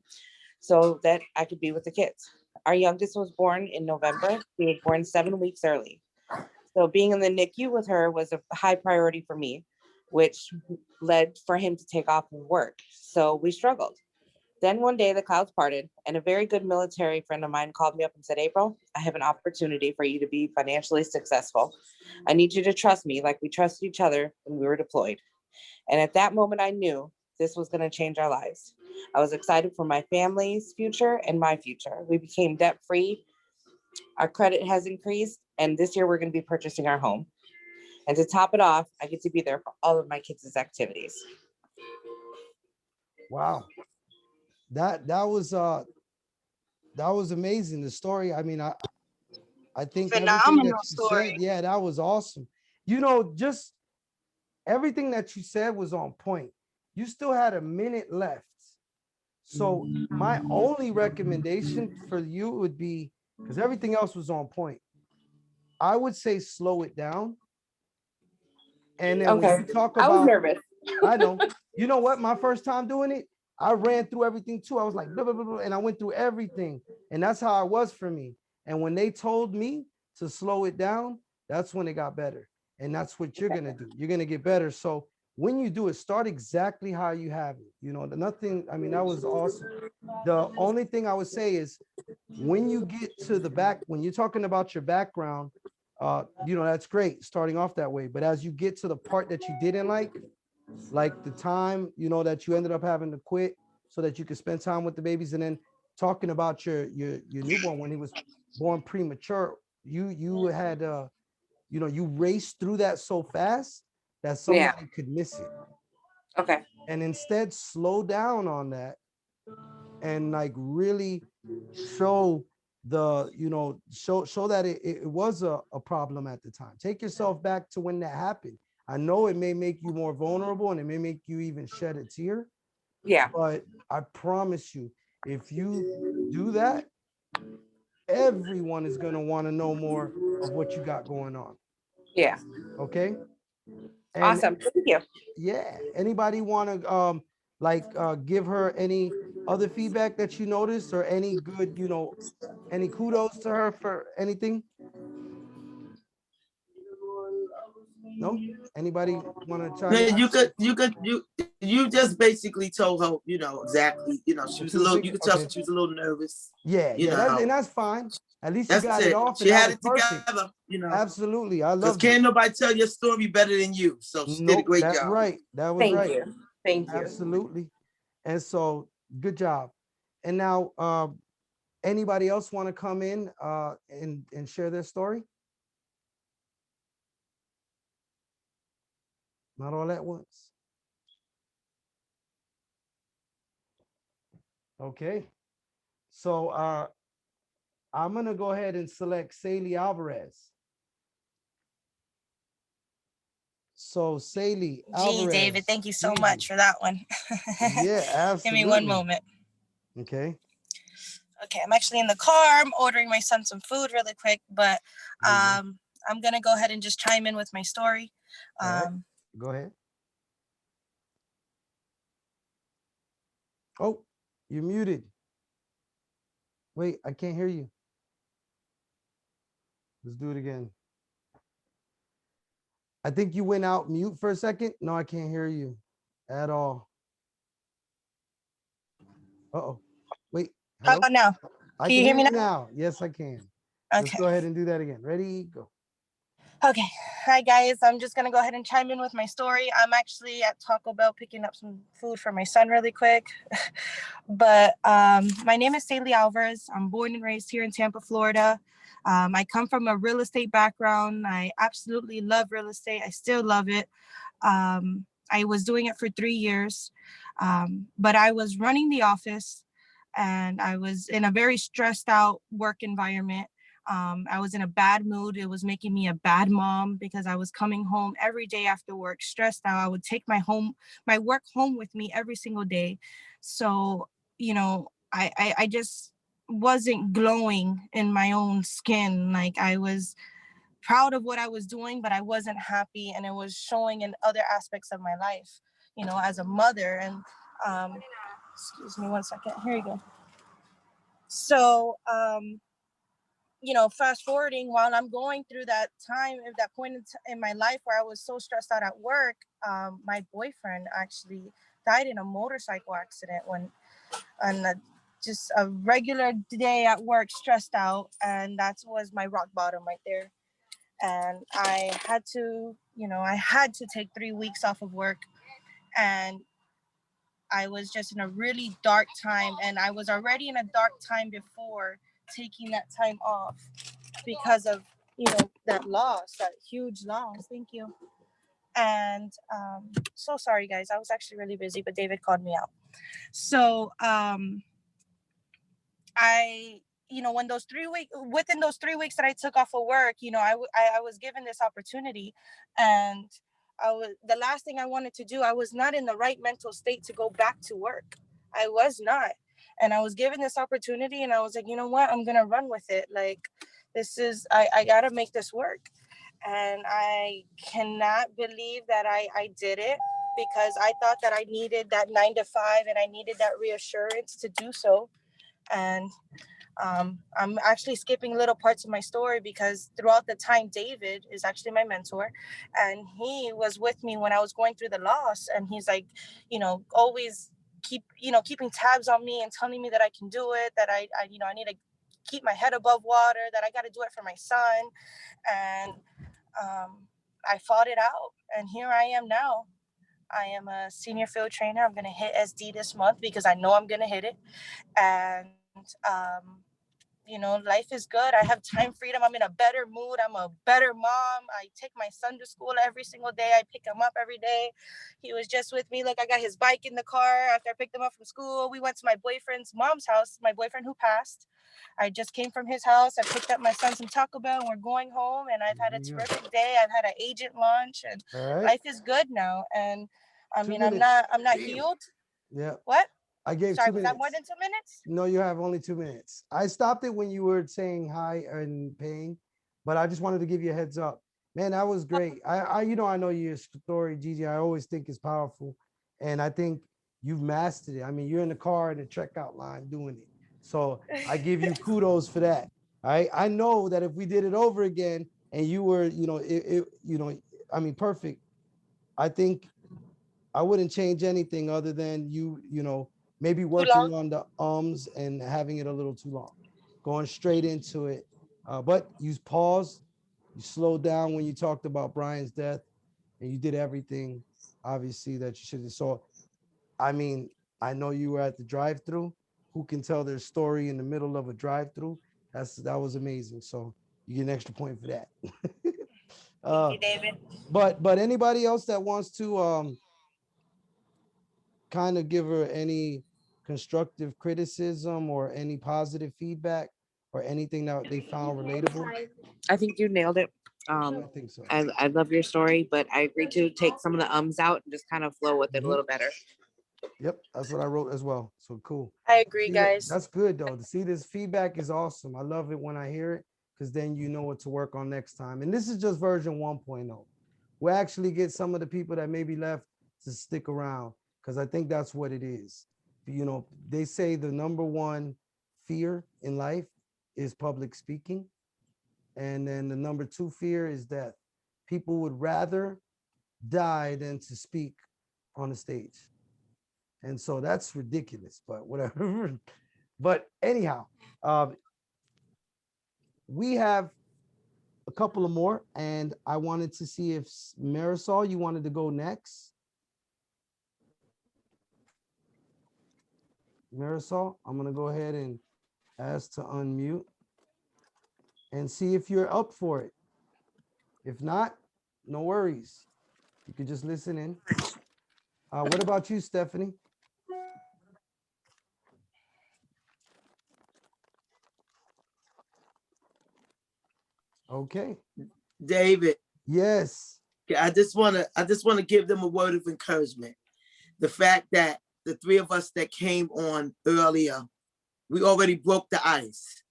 [SPEAKER 7] so that I could be with the kids. Our youngest was born in November. He was born 7 weeks early. So being in the NICU with her was a high priority for me, which led for him to take off of work. So we struggled. Then one day the clouds parted and a very good military friend of mine called me up and said, April, I have an opportunity for you to be financially successful. I need you to trust me like we trusted each other when we were deployed. And at that moment, I knew this was going to change our lives. I was excited for my family's future and my future. We became debt free. Our credit has increased. And this year we're going to be purchasing our home. And to top it off, I get to be there for all of my kids' activities.
[SPEAKER 2] Wow. That was amazing. The story. I mean, I think everything that
[SPEAKER 7] Phenomenal
[SPEAKER 2] you
[SPEAKER 7] story.
[SPEAKER 2] said, yeah, that was awesome. Just everything that you said was on point. You still had a minute left. So my only recommendation for you would be, because everything else was on point, I would say slow it down. And then when
[SPEAKER 7] Okay.
[SPEAKER 2] you talk
[SPEAKER 7] I was
[SPEAKER 2] about,
[SPEAKER 7] nervous.
[SPEAKER 2] I know, you know what, my first time doing it, I ran through everything too. I was like, blah, blah, blah, blah, and I went through everything. And that's how it was for me. And when they told me to slow it down, that's when it got better. And that's what you're going to do. You're going to get better. So when you do it, start exactly how you have it. Nothing, I mean, that was awesome. The only thing I would say is when you get to the back, when you're talking about your background, that's great starting off that way. But as you get to the part that you didn't like the time, that you ended up having to quit so that you could spend time with the babies, and then talking about your newborn when he was born premature, you had you know, you raced through that so fast that
[SPEAKER 7] Yeah.
[SPEAKER 2] somebody could miss it.
[SPEAKER 7] Okay.
[SPEAKER 2] And instead slow down on that and like really show the, you know, show that it was a problem at the time. Take yourself back to when that happened. I know it may make you more vulnerable and it may make you even shed a tear,
[SPEAKER 7] Yeah.
[SPEAKER 2] but I promise you, if you do that, everyone is going to want to know more of what you got going on.
[SPEAKER 7] Yeah.
[SPEAKER 2] Okay. And
[SPEAKER 7] Awesome. Thank you.
[SPEAKER 2] yeah, anybody want to give her any other feedback that you noticed or any good, you know, any kudos to her for anything? No? Anybody want to chime
[SPEAKER 5] Man,
[SPEAKER 2] in?
[SPEAKER 5] you just basically told her, you know, exactly, you know, she was a
[SPEAKER 2] Two
[SPEAKER 5] little, you
[SPEAKER 2] things?
[SPEAKER 5] could tell
[SPEAKER 2] Okay.
[SPEAKER 5] she was a little nervous,
[SPEAKER 2] Yeah,
[SPEAKER 5] you
[SPEAKER 2] yeah, that's,
[SPEAKER 5] know.
[SPEAKER 2] and that's fine. At least you
[SPEAKER 5] That's
[SPEAKER 2] got it
[SPEAKER 5] it.
[SPEAKER 2] off
[SPEAKER 5] She
[SPEAKER 2] and that
[SPEAKER 5] had
[SPEAKER 2] was
[SPEAKER 5] it
[SPEAKER 2] perfect.
[SPEAKER 5] together, you know,
[SPEAKER 2] Absolutely. I
[SPEAKER 5] because
[SPEAKER 2] loved it.
[SPEAKER 5] can't nobody tell your story better than you. So she did a
[SPEAKER 2] Nope,
[SPEAKER 5] great
[SPEAKER 2] that's
[SPEAKER 5] job.
[SPEAKER 2] right. That was
[SPEAKER 7] Thank
[SPEAKER 2] right.
[SPEAKER 7] you. Thank you.
[SPEAKER 2] Absolutely. And so good job. And now anybody else want to come in and share their story? Not all at once. Okay. So I'm gonna go ahead and select Saley Alvarez. So Saley
[SPEAKER 8] Gee, David,
[SPEAKER 2] Alvarez.
[SPEAKER 8] thank you so
[SPEAKER 2] Gigi.
[SPEAKER 8] much for that one.
[SPEAKER 2] Yeah,
[SPEAKER 8] Give me one
[SPEAKER 2] absolutely.
[SPEAKER 8] moment.
[SPEAKER 2] Okay.
[SPEAKER 8] Okay, I'm actually in the car. I'm ordering my son some food really quick, but
[SPEAKER 2] There you go.
[SPEAKER 8] I'm gonna go ahead and just chime in with my story.
[SPEAKER 2] All right. Go ahead. Oh, you're muted. Wait, I can't hear you. Let's do it again. I think you went out mute for a second. No, I can't hear you at all. Uh-oh. Wait,
[SPEAKER 8] How
[SPEAKER 2] hello?
[SPEAKER 8] about now?
[SPEAKER 2] I
[SPEAKER 8] Can you
[SPEAKER 2] can
[SPEAKER 8] hear
[SPEAKER 2] hear
[SPEAKER 8] me
[SPEAKER 2] you
[SPEAKER 8] now?
[SPEAKER 2] now. Yes, I can. Let's
[SPEAKER 8] Okay.
[SPEAKER 2] go ahead and do that again. Ready? Go.
[SPEAKER 8] Okay. Hi, guys. I'm just going to go ahead and chime in with my story. I'm actually at Taco Bell picking up some food for my son really quick. But my name is Saley Alvarez. I'm born and raised here in Tampa, Florida. I come from a real estate background. I absolutely love real estate. I still love it. I was doing it for 3 years, but I was running the office and I was in a very stressed out work environment. I was in a bad mood. It was making me a bad mom because I was coming home every day after work, stressed out. I would take my work home with me every single day. So, you know, I just wasn't glowing in my own skin. Like I was proud of what I was doing, but I wasn't happy. And it was showing in other aspects of my life, you know, as a mother. And excuse me one second. Here you go. So, you know, fast forwarding while I'm going through that time, at that point in my life where I was so stressed out at work, my boyfriend actually died in a motorcycle accident just a regular day at work, stressed out. And that was my rock bottom right there. And I had to, I had to take 3 weeks off of work. And I was just in a really dark time. And I was already in a dark time before taking that time off because of, that loss, that huge loss. Thank you. And so sorry, guys. I was actually really busy, but David called me out. So when within those 3 weeks that I took off of work, I was given this opportunity, and the last thing I wanted to do, I was not in the right mental state to go back to work. I was not. And I was given this opportunity, and I was like, you know what, I'm going to run with it. Like, I got to make this work. And I cannot believe that I did it, because I thought that I needed that 9 to 5 and I needed that reassurance to do so. And I'm actually skipping little parts of my story because throughout the time, David is actually my mentor, and he was with me when I was going through the loss. And he's like, always keeping tabs on me and telling me that I can do it, that I need to keep my head above water, that I got to do it for my son. And I fought it out, and here I am now. I am a senior field trainer. I'm going to hit SD this month because I know I'm going to hit it. And life is good. I have time freedom. I'm in a better mood. I'm a better mom. I take my son to school every single day. I pick him up every day. He was just with me. Look, I got his bike in the car after I picked him up from school. We went to my boyfriend's mom's house, my boyfriend who passed. I just came from his house. I picked up my son some Taco Bell and we're going home. And I've had a terrific day. I've had an agent lunch and
[SPEAKER 2] All right.
[SPEAKER 8] life is good now. And I
[SPEAKER 2] 2
[SPEAKER 8] mean,
[SPEAKER 2] minutes.
[SPEAKER 8] I'm not healed.
[SPEAKER 2] Yeah.
[SPEAKER 8] What?
[SPEAKER 2] I gave
[SPEAKER 8] Sorry,
[SPEAKER 2] 2
[SPEAKER 8] was
[SPEAKER 2] minutes.
[SPEAKER 8] that more than 2 minutes?
[SPEAKER 2] No, you have only 2 minutes. I stopped it when you were saying hi and paying, but I just wanted to give you a heads up. Man, that was great. I I know your story, Gigi. I always think it's powerful. And I think you've mastered it. I mean, you're in the car in the checkout line doing it. So I give you kudos for that. I know that if we did it over again and you were, I mean, perfect. I think I wouldn't change anything other than maybe working on the ums and having it a little too long, going straight into it. But you paused, you slowed down when you talked about Brian's death, and you did everything, obviously, that you should have saw. I mean, I know you were at the drive-through. Who can tell their story in the middle of a drive-through? That was amazing. So you get an extra point for that.
[SPEAKER 8] Thank you, David.
[SPEAKER 2] But anybody else that wants to kind of give her any constructive criticism or any positive feedback or anything that they found relatable?
[SPEAKER 7] I think you nailed it.
[SPEAKER 2] I think so.
[SPEAKER 7] I love your story, but I agree to take some of the ums out and just kind of flow with it a little better.
[SPEAKER 2] Yep, that's what I wrote as well. So cool.
[SPEAKER 8] I agree,
[SPEAKER 2] See,
[SPEAKER 8] guys.
[SPEAKER 2] that's good though. To see this feedback is awesome. I love it when I hear it because then you know what to work on next time. And this is just version 1.0. We'll actually get some of the people that maybe left to stick around because I think that's what it is. They say the number one fear in life is public speaking. And then the number two fear is death. People would rather die than to speak on the stage. And so that's ridiculous, but whatever. But anyhow, we have a couple of more, and I wanted to see if Marisol, you wanted to go next. Marisol, I'm gonna go ahead and ask to unmute and see if you're up for it. If not, no worries. You could just listen in. What about you, Stephanie? Okay.
[SPEAKER 5] David,
[SPEAKER 2] Yes.
[SPEAKER 5] I just wanna give them a word of encouragement. The fact that the three of us that came on earlier, we already broke the ice.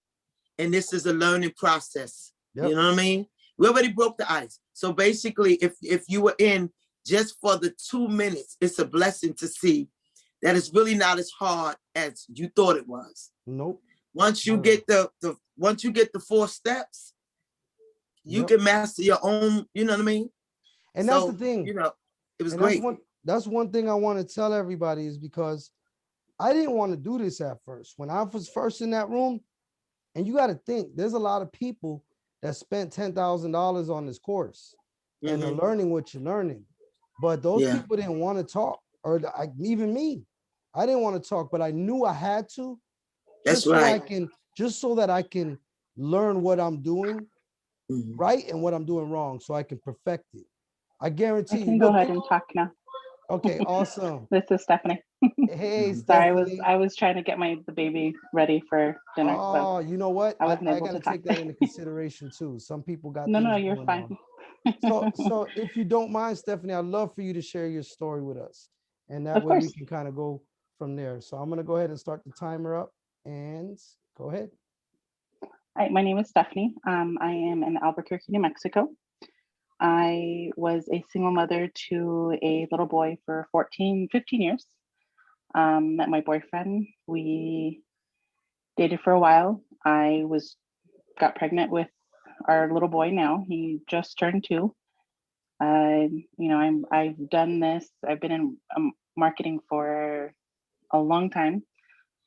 [SPEAKER 5] And this is a learning process.
[SPEAKER 2] Yep.
[SPEAKER 5] You know what I mean? We already broke the ice. So basically, if you were in just for the 2 minutes, it's a blessing to see that it's really not as hard as you thought it was.
[SPEAKER 2] Nope.
[SPEAKER 5] Once you get the 4 steps, you can master your own, you know what I mean?
[SPEAKER 2] And that's the thing.
[SPEAKER 5] It was
[SPEAKER 2] And
[SPEAKER 5] great.
[SPEAKER 2] That's one thing I want to tell everybody is because I didn't want to do this at first. When I was first in that room, and you got to think, there's a lot of people that spent $10,000 on this course and are learning what you're learning. But those people didn't want to talk, or even me. I didn't want to talk, but I knew I had to.
[SPEAKER 5] That's right.
[SPEAKER 2] Just so that I can learn what I'm doing right and what I'm doing wrong, so I can perfect it. I guarantee
[SPEAKER 4] I can
[SPEAKER 2] you.
[SPEAKER 4] go ahead and talk now.
[SPEAKER 2] Okay, awesome.
[SPEAKER 4] This is Stephanie.
[SPEAKER 2] Hey,
[SPEAKER 4] Sorry,
[SPEAKER 2] Stephanie.
[SPEAKER 4] I was trying to get the baby ready for dinner.
[SPEAKER 2] Oh, you know what?
[SPEAKER 4] I
[SPEAKER 2] I
[SPEAKER 4] wasn't able
[SPEAKER 2] got to
[SPEAKER 4] to talk.
[SPEAKER 2] take that into consideration too. Some people got
[SPEAKER 4] No,
[SPEAKER 2] things
[SPEAKER 4] you're
[SPEAKER 2] going
[SPEAKER 4] fine.
[SPEAKER 2] on. So if you don't mind, Stephanie, I'd love for you to share your story with us. And that
[SPEAKER 4] Of
[SPEAKER 2] way we
[SPEAKER 4] course.
[SPEAKER 2] can kind of go from there. So I'm going to go ahead and start the timer up and go ahead.
[SPEAKER 4] All right, my name is Stephanie. I am in Albuquerque, New Mexico. I was a single mother to a little boy for 15 years. Met my boyfriend. We dated for a while. I got pregnant with our little boy now. He just turned 2. I've done this. I've been in marketing for a long time.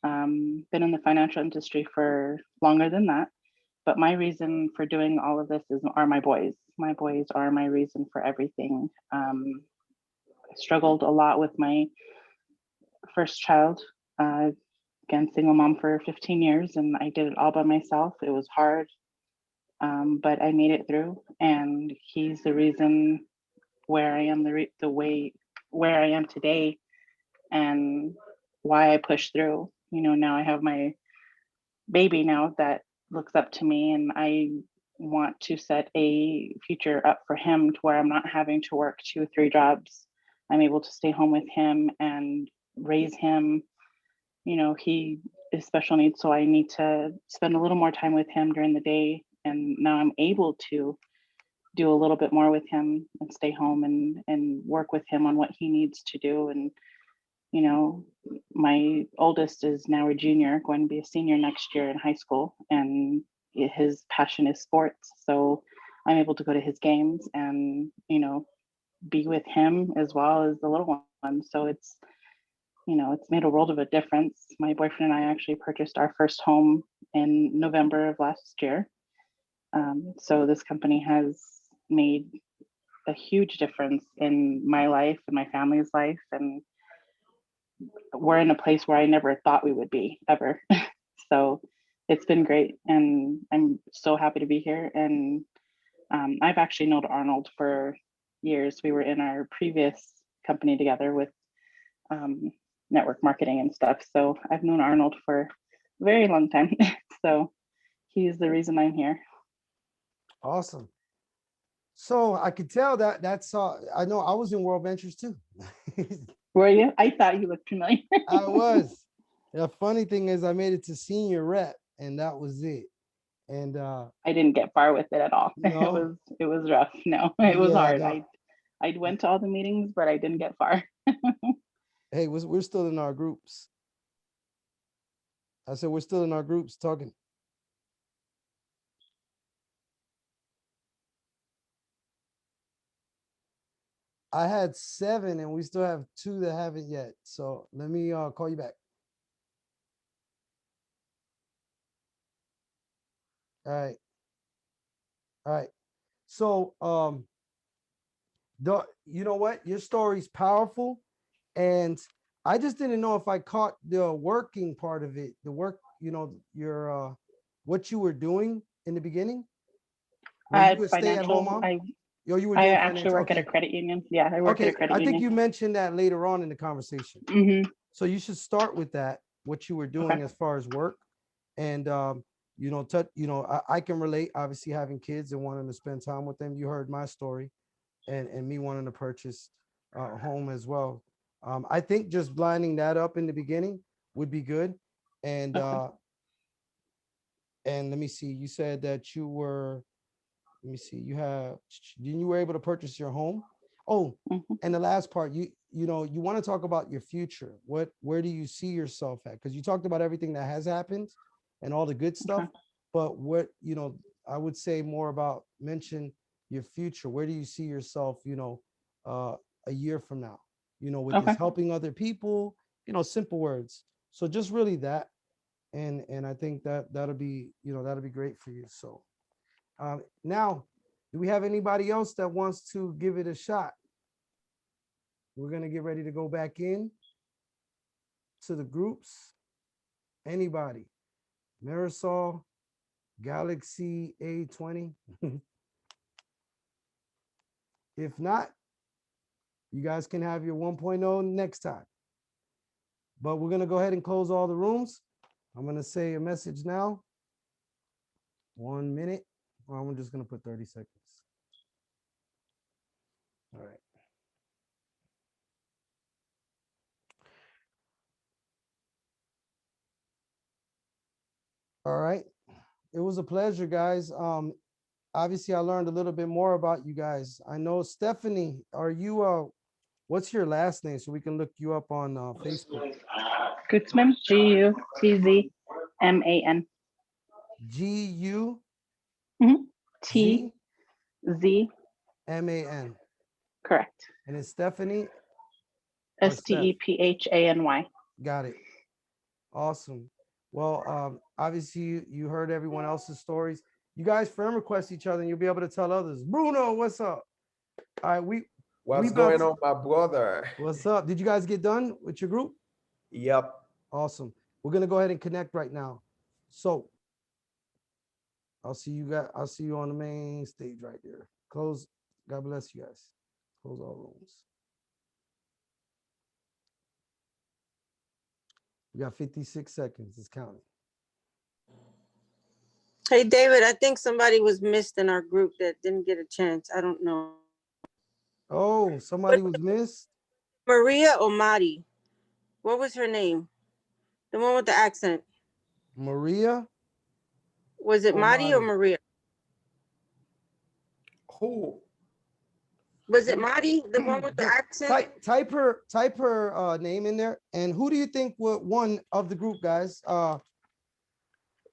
[SPEAKER 4] Been in the financial industry for longer than that. But my reason for doing all of this are my boys. My boys are my reason for everything. I struggled a lot with my first child, again, single mom for 15 years, and I did it all by myself. It was hard, but I made it through, and he's the reason where I am the way where I am today, and why I pushed through. You know, now I have my baby now that looks up to me, and I want to set a future up for him to where I'm not having to work 2 or 3 jobs. I'm able to stay home with him and raise him. You know, he is special needs, so I need to spend a little more time with him during the day. And now I'm able to do a little bit more with him and stay home and work with him on what he needs to do. And, you know, my oldest is now a junior, going to be a senior next year in high school, and his passion is sports. So I'm able to go to his games and, you know, be with him as well as the little one. So it's, you know, it's made a world of a difference. My boyfriend and I actually purchased our first home in November of last year. So this company has made a huge difference in my life and my family's life. And we're in a place where I never thought we would be ever. So it's been great. And I'm so happy to be here. And I've actually known Arnold for years. We were in our previous company together with network marketing and stuff. So I've known Arnold for a very long time. So he's the reason I'm here.
[SPEAKER 2] Awesome. So I could tell that's I know I was in World Ventures too.
[SPEAKER 4] Were you? I thought you looked familiar.
[SPEAKER 2] I was. The funny thing is I made it to senior rep and that was it. And
[SPEAKER 4] I didn't get far with it at all.
[SPEAKER 2] No?
[SPEAKER 4] It was rough. No, it was
[SPEAKER 2] Yeah,
[SPEAKER 4] hard.
[SPEAKER 2] no.
[SPEAKER 4] I went to all the meetings, but I didn't get far.
[SPEAKER 2] Hey, we're still in our groups. I said we're still in our groups talking. I had 7 and we still have 2 that haven't yet. So let me call you back. All right. All right. So you know what? Your story's powerful. And I just didn't know if I caught the working part of it, the work, you know, your what you were doing in the beginning. Were you a stay-at-home mom? You were
[SPEAKER 4] I
[SPEAKER 2] doing
[SPEAKER 4] actually
[SPEAKER 2] financial.
[SPEAKER 4] work at a credit union. Yeah, I work at a credit
[SPEAKER 2] I
[SPEAKER 4] union.
[SPEAKER 2] think you mentioned that later on in the conversation.
[SPEAKER 4] Mhm.
[SPEAKER 2] So you should start with that, what you were doing
[SPEAKER 4] Okay.
[SPEAKER 2] as far as work. And you know, I can relate, obviously having kids and wanting to spend time with them. You heard my story and me wanting to purchase a home as well. I think just lining that up in the beginning would be good. And
[SPEAKER 4] Okay.
[SPEAKER 2] and let me see, you said that you were, let me see, you were able to purchase your home. Oh,
[SPEAKER 4] Mhm.
[SPEAKER 2] and the last part, you know, you want to talk about your future. Where do you see yourself at? Because you talked about everything that has happened and all the good stuff,
[SPEAKER 4] Okay.
[SPEAKER 2] but what, you know, I would say more about mention your future. Where do you see yourself, you know, a year from now, you know, with this
[SPEAKER 4] Okay.
[SPEAKER 2] helping other people, you know, simple words. So just really that. And I think that'll be, you know, that'll be great for you. So now, do we have anybody else that wants to give it a shot? We're going to get ready to go back in to the groups. Anybody? Marisol, Galaxy A20. If not, you guys can have your 1.0 next time. But we're going to go ahead and close all the rooms. I'm going to say a message now. 1 minute. Or I'm just going to put 30 seconds. All right. All right. It was a pleasure, guys. Obviously I learned a little bit more about you guys. I know Stephanie, are you what's your last name so we can look you up on Facebook?
[SPEAKER 4] Gutzman, Gutzman.
[SPEAKER 2] G-U Z
[SPEAKER 4] TZMAN.
[SPEAKER 2] M-A-N.
[SPEAKER 4] Correct.
[SPEAKER 2] And it's Stephanie or Steph?
[SPEAKER 4] STEPHANY.
[SPEAKER 2] Got it. Awesome. Well, obviously you heard everyone else's stories. You guys friend request each other and you'll be able to tell others. Bruno, what's up? All right,
[SPEAKER 9] What's going on, my brother?
[SPEAKER 2] What's up? Did you guys get done with your group?
[SPEAKER 9] Yep.
[SPEAKER 2] Awesome. We're gonna go ahead and connect right now. So I'll see you guys. I'll see you on the main stage right there. Close. God bless you guys. Close all rooms. We got 56 seconds. It's counting.
[SPEAKER 9] Hey, David, I think somebody was missed in our group that didn't get a chance. I don't know.
[SPEAKER 2] Oh, somebody was missed.
[SPEAKER 9] Maria or Madi? What was her name? The one with the accent.
[SPEAKER 2] Maria.
[SPEAKER 9] Was it
[SPEAKER 2] Or
[SPEAKER 9] Madi or
[SPEAKER 2] Madi?
[SPEAKER 9] Maria?
[SPEAKER 2] Who?
[SPEAKER 9] Was it Madi, the one with the accent?
[SPEAKER 2] Type her name in there. And who do you think won of the group, guys?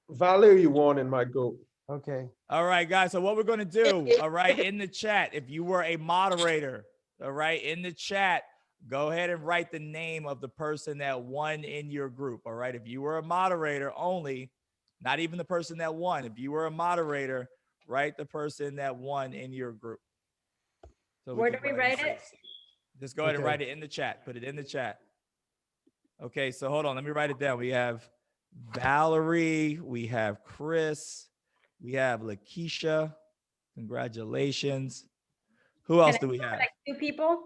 [SPEAKER 10] Valerie won in my group.
[SPEAKER 2] Okay.
[SPEAKER 3] All right, guys. So what we're going to do, all right, in the chat, if you were a moderator, all right, in the chat, go ahead and write the name of the person that won in your group. All right. If you were a moderator only, not even the person that won. If you were a moderator, write the person that won in your group. So
[SPEAKER 11] Where
[SPEAKER 3] can
[SPEAKER 11] do we
[SPEAKER 3] go ahead and
[SPEAKER 11] write it?
[SPEAKER 3] see. Just go ahead and
[SPEAKER 2] Okay.
[SPEAKER 3] write it in the chat. Put it in the chat. Okay. So hold on. Let me write it down. We have Valerie. We have Chris. We have Lakeisha. Congratulations. Who else do we have?
[SPEAKER 11] Like 2 people?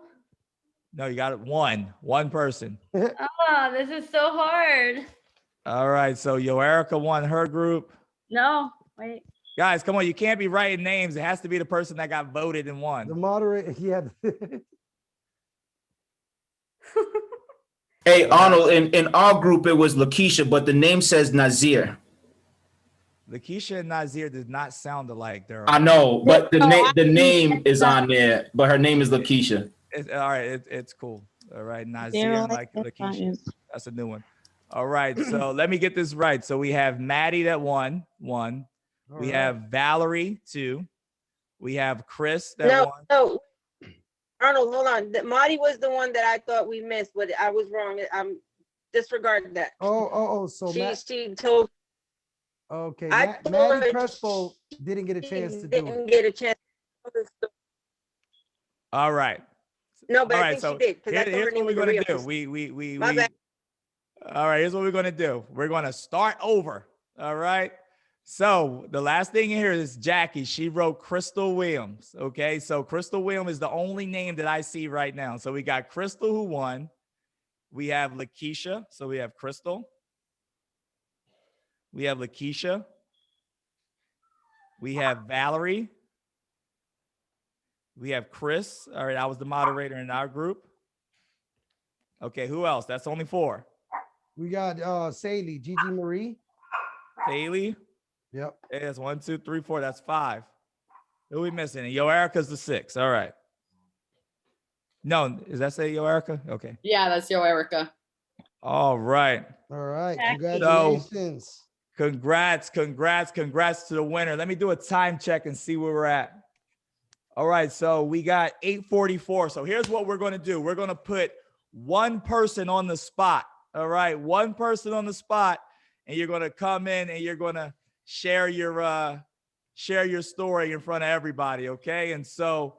[SPEAKER 3] No, you got it. One person.
[SPEAKER 11] Oh, this is so hard.
[SPEAKER 3] All right. So Erica won her group.
[SPEAKER 11] No, wait.
[SPEAKER 3] Guys, come on. You can't be writing names. It has to be the person that got voted and
[SPEAKER 2] The
[SPEAKER 3] won.
[SPEAKER 2] moderator. Yeah.
[SPEAKER 12] Hey, Arnold, in our group, it was Lakeisha, but the name says Nazir.
[SPEAKER 3] Lakeisha and Nazir did not sound alike.
[SPEAKER 12] I know, but the name is on there, but her name is Lakeisha.
[SPEAKER 3] All right. It's cool. All right. Nazir
[SPEAKER 9] They're
[SPEAKER 3] and
[SPEAKER 9] like
[SPEAKER 3] Lakeisha. That's a new one. All right. So let me get this right. So we have Maddie that won.
[SPEAKER 2] All
[SPEAKER 3] We
[SPEAKER 2] right.
[SPEAKER 3] have Valerie 2. We have Chris that
[SPEAKER 9] No,
[SPEAKER 3] won.
[SPEAKER 9] no. Arnold, hold on. Marty was the one that I thought we missed, but I was wrong. I'm disregarding that.
[SPEAKER 2] Oh. So
[SPEAKER 9] She told.
[SPEAKER 2] okay.
[SPEAKER 9] I
[SPEAKER 2] Maddie
[SPEAKER 9] told her
[SPEAKER 2] Crespo didn't get a chance to do
[SPEAKER 9] didn't
[SPEAKER 2] it.
[SPEAKER 9] get a chance.
[SPEAKER 3] All right.
[SPEAKER 9] No, but
[SPEAKER 3] All
[SPEAKER 9] I
[SPEAKER 3] right,
[SPEAKER 9] think
[SPEAKER 3] so
[SPEAKER 9] she did because I
[SPEAKER 3] here's
[SPEAKER 9] thought her
[SPEAKER 3] what
[SPEAKER 9] name
[SPEAKER 3] we're
[SPEAKER 9] was
[SPEAKER 3] gonna
[SPEAKER 9] Maria.
[SPEAKER 3] do.
[SPEAKER 9] My bad.
[SPEAKER 3] All right, here's what we're gonna do. We're gonna start over. All right. So the last thing here is Jackie. She wrote Crystal Williams. Okay, so Crystal Williams is the only name that I see right now. So we got Crystal who won. We have Lakeisha. So we have Crystal. We have Lakeisha. We have Valerie. We have Chris. All right, I was the moderator in our group. Okay, who else? That's only 4.
[SPEAKER 2] We got Saley, Gigi Marie.
[SPEAKER 3] Haley.
[SPEAKER 2] Yep.
[SPEAKER 3] Yes, 1, 2, 3, 4. That's 5. Who we missing? Erica's the 6. All right. No, does that say Erica? Okay.
[SPEAKER 13] Yeah, that's Erica.
[SPEAKER 3] All right.
[SPEAKER 2] All right.
[SPEAKER 11] Jackie.
[SPEAKER 2] Congratulations.
[SPEAKER 3] Congrats to the winner. Let me do a time check and see where we're at. All right, so we got 8:44. So here's what we're going to do. We're going to put one person on the spot. All right, one person on the spot, and you're going to come in and you're going to share your story in front of everybody. Okay, and so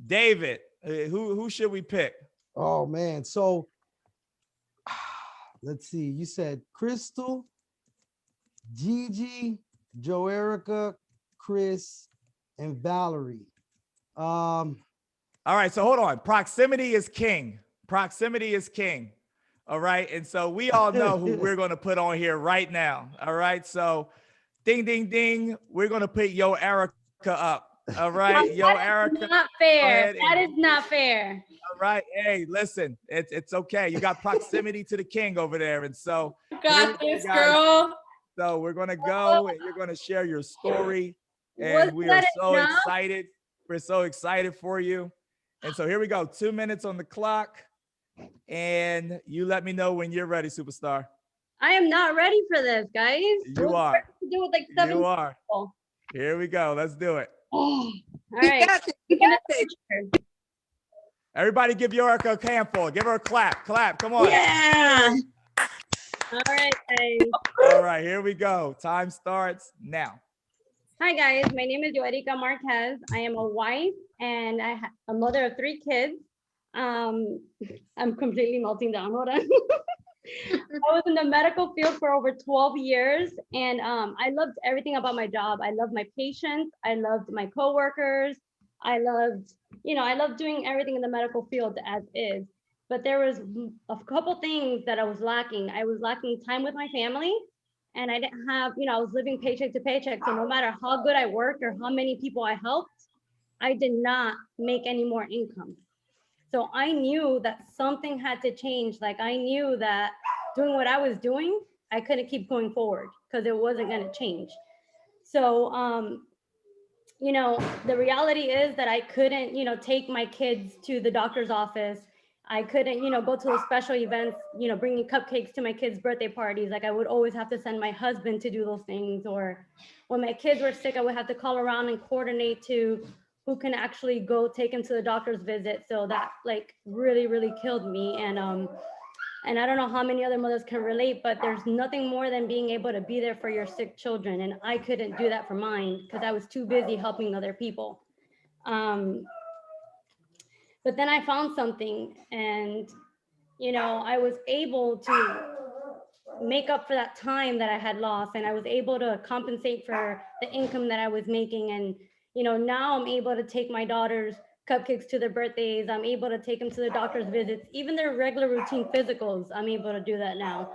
[SPEAKER 3] David, who should we pick?
[SPEAKER 2] Oh man. So let's see. You said Crystal, Gigi, Erica, Chris, and Valerie.
[SPEAKER 3] All right, so hold on. Proximity is king. Proximity is king. All right, and so we all know who we're going to put on here right now. All right, so ding, ding, ding. We're going to put Erica up. All right, Erica.
[SPEAKER 11] That's not fair. That is not fair.
[SPEAKER 3] All right, hey, listen, it's okay. You got proximity to the king over there, and so
[SPEAKER 11] Got this, girl.
[SPEAKER 3] So we're going to go, and you're going to share your story, and
[SPEAKER 11] Was
[SPEAKER 3] we are
[SPEAKER 11] that
[SPEAKER 3] so
[SPEAKER 11] enough?
[SPEAKER 3] excited. We're so excited for you. And so here we go. 2 minutes on the clock. And you let me know when you're ready, superstar.
[SPEAKER 11] I am not ready for this, guys.
[SPEAKER 3] You are.
[SPEAKER 11] To do with like 7
[SPEAKER 3] You are.
[SPEAKER 11] people.
[SPEAKER 3] Here we go. Let's do it.
[SPEAKER 11] All right.
[SPEAKER 3] Everybody give Erica a handful. Give her a clap. Clap. Come on.
[SPEAKER 9] Yeah.
[SPEAKER 11] All right, guys.
[SPEAKER 3] All right. Here we go. Time starts now.
[SPEAKER 11] Hi guys, my name is Joerica Marquez. I am a wife and a mother of 3 kids. I'm completely melting down. Hold on. I was in the medical field for over 12 years, and I loved everything about my job. I loved my patients. I loved my coworkers. I loved, I loved doing everything in the medical field as is. But there was a couple things that I was lacking. I was lacking time with my family, and I didn't have, I was living paycheck to paycheck. So no matter how good I worked or how many people I helped, I did not make any more income. So I knew that something had to change. Like I knew that doing what I was doing, I couldn't keep going forward because it wasn't going to change. So, the reality is that I couldn't, take my kids to the doctor's office. I couldn't, go to those special events, bringing cupcakes to my kids' birthday parties. Like I would always have to send my husband to do those things. Or when my kids were sick, I would have to call around and coordinate to who can actually go take him to the doctor's visit. So that like really, really killed me. And I don't know how many other mothers can relate, but there's nothing more than being able to be there for your sick children. And I couldn't do that for mine because I was too busy helping other people. But then I found something, and, I was able to make up for that time that I had lost, and I was able to compensate for the income that I was making. And, now I'm able to take my daughters cupcakes to their birthdays. I'm able to take them to the doctor's visits, even their regular routine physicals. I'm able to do that now.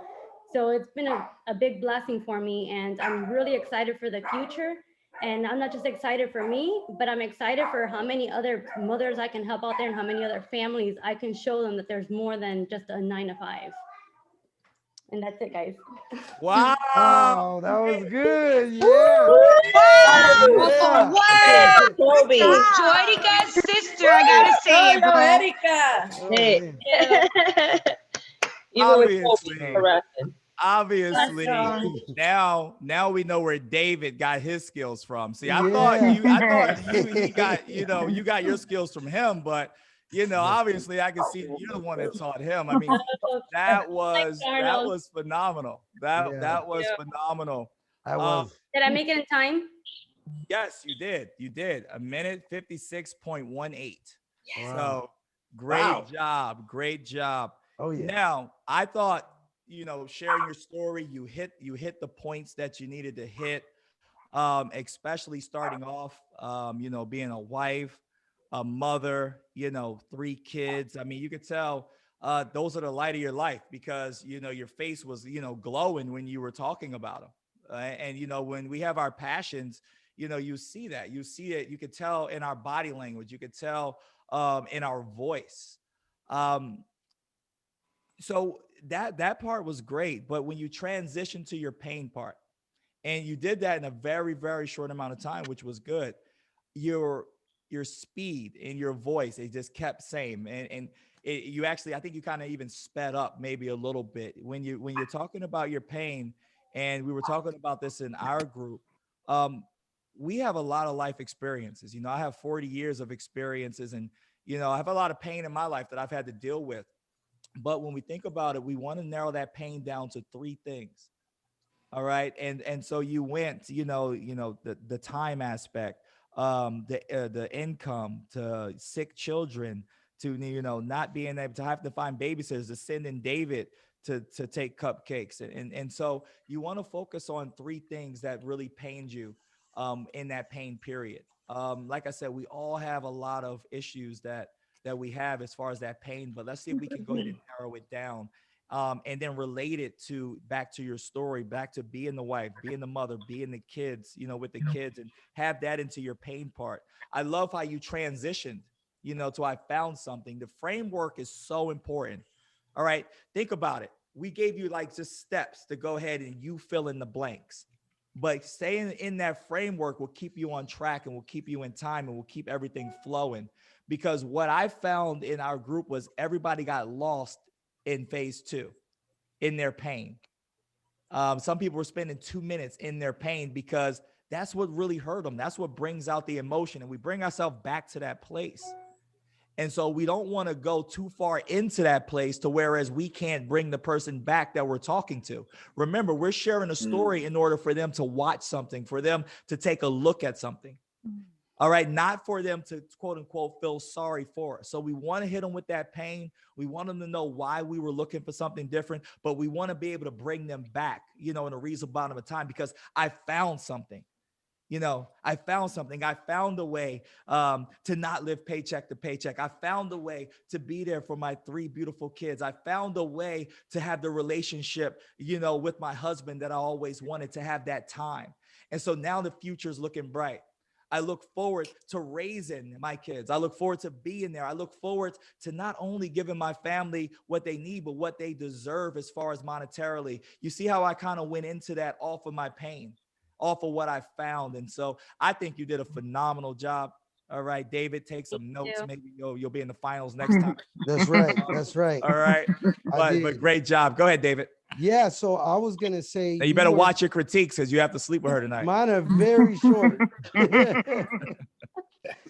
[SPEAKER 11] So it's been a big blessing for me, and I'm really excited for the future. And I'm not just excited for me, but I'm excited for how many other mothers I can help out there and how many other families I can show them that there's more than just a 9-to-5. And that's it, guys.
[SPEAKER 3] Wow.
[SPEAKER 2] Oh, that was good. Yeah.
[SPEAKER 10] Wow.
[SPEAKER 2] Yeah.
[SPEAKER 10] Kobe. Joerica's sister, I gotta say, bro.
[SPEAKER 2] Hey.
[SPEAKER 3] Obviously, now we know where David got his skills from. See, I thought you got, you got your skills from him, but obviously I can see you're the one that taught him. I mean, that was phenomenal. That was phenomenal.
[SPEAKER 11] Did I make it in time?
[SPEAKER 3] Yes, you did. You did. 1:56.18.
[SPEAKER 2] Yes.
[SPEAKER 3] So great job. Great job.
[SPEAKER 2] Oh yeah.
[SPEAKER 3] Now I thought, sharing your story, you hit the points that you needed to hit, especially starting off, being a wife, a mother, 3 kids. I mean, you could tell those are the light of your life because, your face was, glowing when you were talking about them. And, when we have our passions, you see that. You see it. You could tell in our body language. You could tell in our voice. So that part was great. But when you transition to your pain part, and you did that in a very, very short amount of time, which was good, your speed in your voice, it just kept same. And you actually, I think you kind of even sped up maybe a little bit when you're talking about your pain. And we were talking about this in our group. We have a lot of life experiences. I have 40 years of experiences, and, I have a lot of pain in my life that I've had to deal with. But when we think about it, we want to narrow that pain down to 3 things. All right. And so you went, the time aspect, the income, to sick children, to, not being able to have to find babysitters, to sending David to take cupcakes. And so you want to focus on 3 things that really pained you in that pain period. Like I said, we all have a lot of issues that we have as far as that pain, but let's see if we can go ahead and narrow it down, and then relate it back to your story, back to being the wife, being the mother, being the kids, with the kids, and have that into your pain part. I love how you transitioned, to I found something. The framework is so important. All right. Think about it. We gave you like just steps to go ahead and you fill in the blanks, but staying in that framework will keep you on track and will keep you in time and will keep everything flowing. Because what I found in our group was everybody got lost in phase 2 in their pain. Some people were spending 2 minutes in their pain because that's what really hurt them. That's what brings out the emotion. And we bring ourselves back to that place. And so we don't want to go too far into that place to whereas we can't bring the person back that we're talking to. Remember, we're sharing a story in order for them to watch something, for them to take a look at something. All right, not for them to quote unquote feel sorry for us. So we want to hit them with that pain. We want them to know why we were looking for something different, but we want to be able to bring them back, you know, in a reasonable amount of time, because I found something. You know, I found something. I found a way to not live paycheck to paycheck. I found a way to be there for my 3 beautiful kids. I found a way to have the relationship, you know, with my husband that I always wanted to have that time. And so now the future is looking bright. I look forward to raising my kids. I look forward to being there. I look forward to not only giving my family what they need, but what they deserve as far as monetarily. You see how I kind of went into that off of my pain, off of what I found. And so I think you did a phenomenal job. All right, David, take some notes.
[SPEAKER 11] you.
[SPEAKER 3] Maybe you'll be in the finals next time.
[SPEAKER 2] That's right. That's right.
[SPEAKER 3] All right. But
[SPEAKER 2] did.
[SPEAKER 3] great job. Go ahead, David.
[SPEAKER 2] Yeah. So I was gonna say
[SPEAKER 3] Now you better
[SPEAKER 2] were-
[SPEAKER 3] watch your critiques because you have to sleep with her tonight.
[SPEAKER 2] Mine are very short.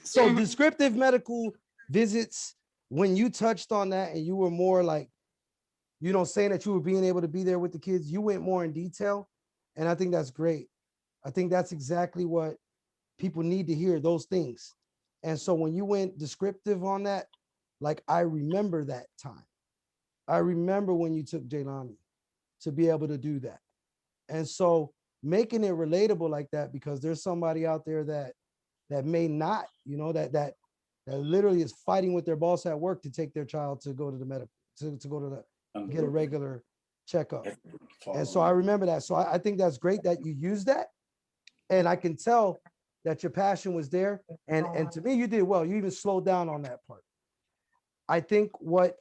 [SPEAKER 2] So descriptive medical visits, when you touched on that and you were more like, you know, saying that you were being able to be there with the kids, you went more in detail. And I think that's great. I think that's exactly what people need to hear, those things. And so when you went descriptive on that, like I remember that time. I remember when you took Jaylani to be able to do that. And so making it relatable like that, because there's somebody out there that may not, you know, that literally is fighting with their boss at work to take their child to go to the medical, to go to the, get a regular checkup. And so I remember that. So I think that's great that you use that. And I can tell that your passion was there. And to me, you did well. You even slowed down on that part. I think what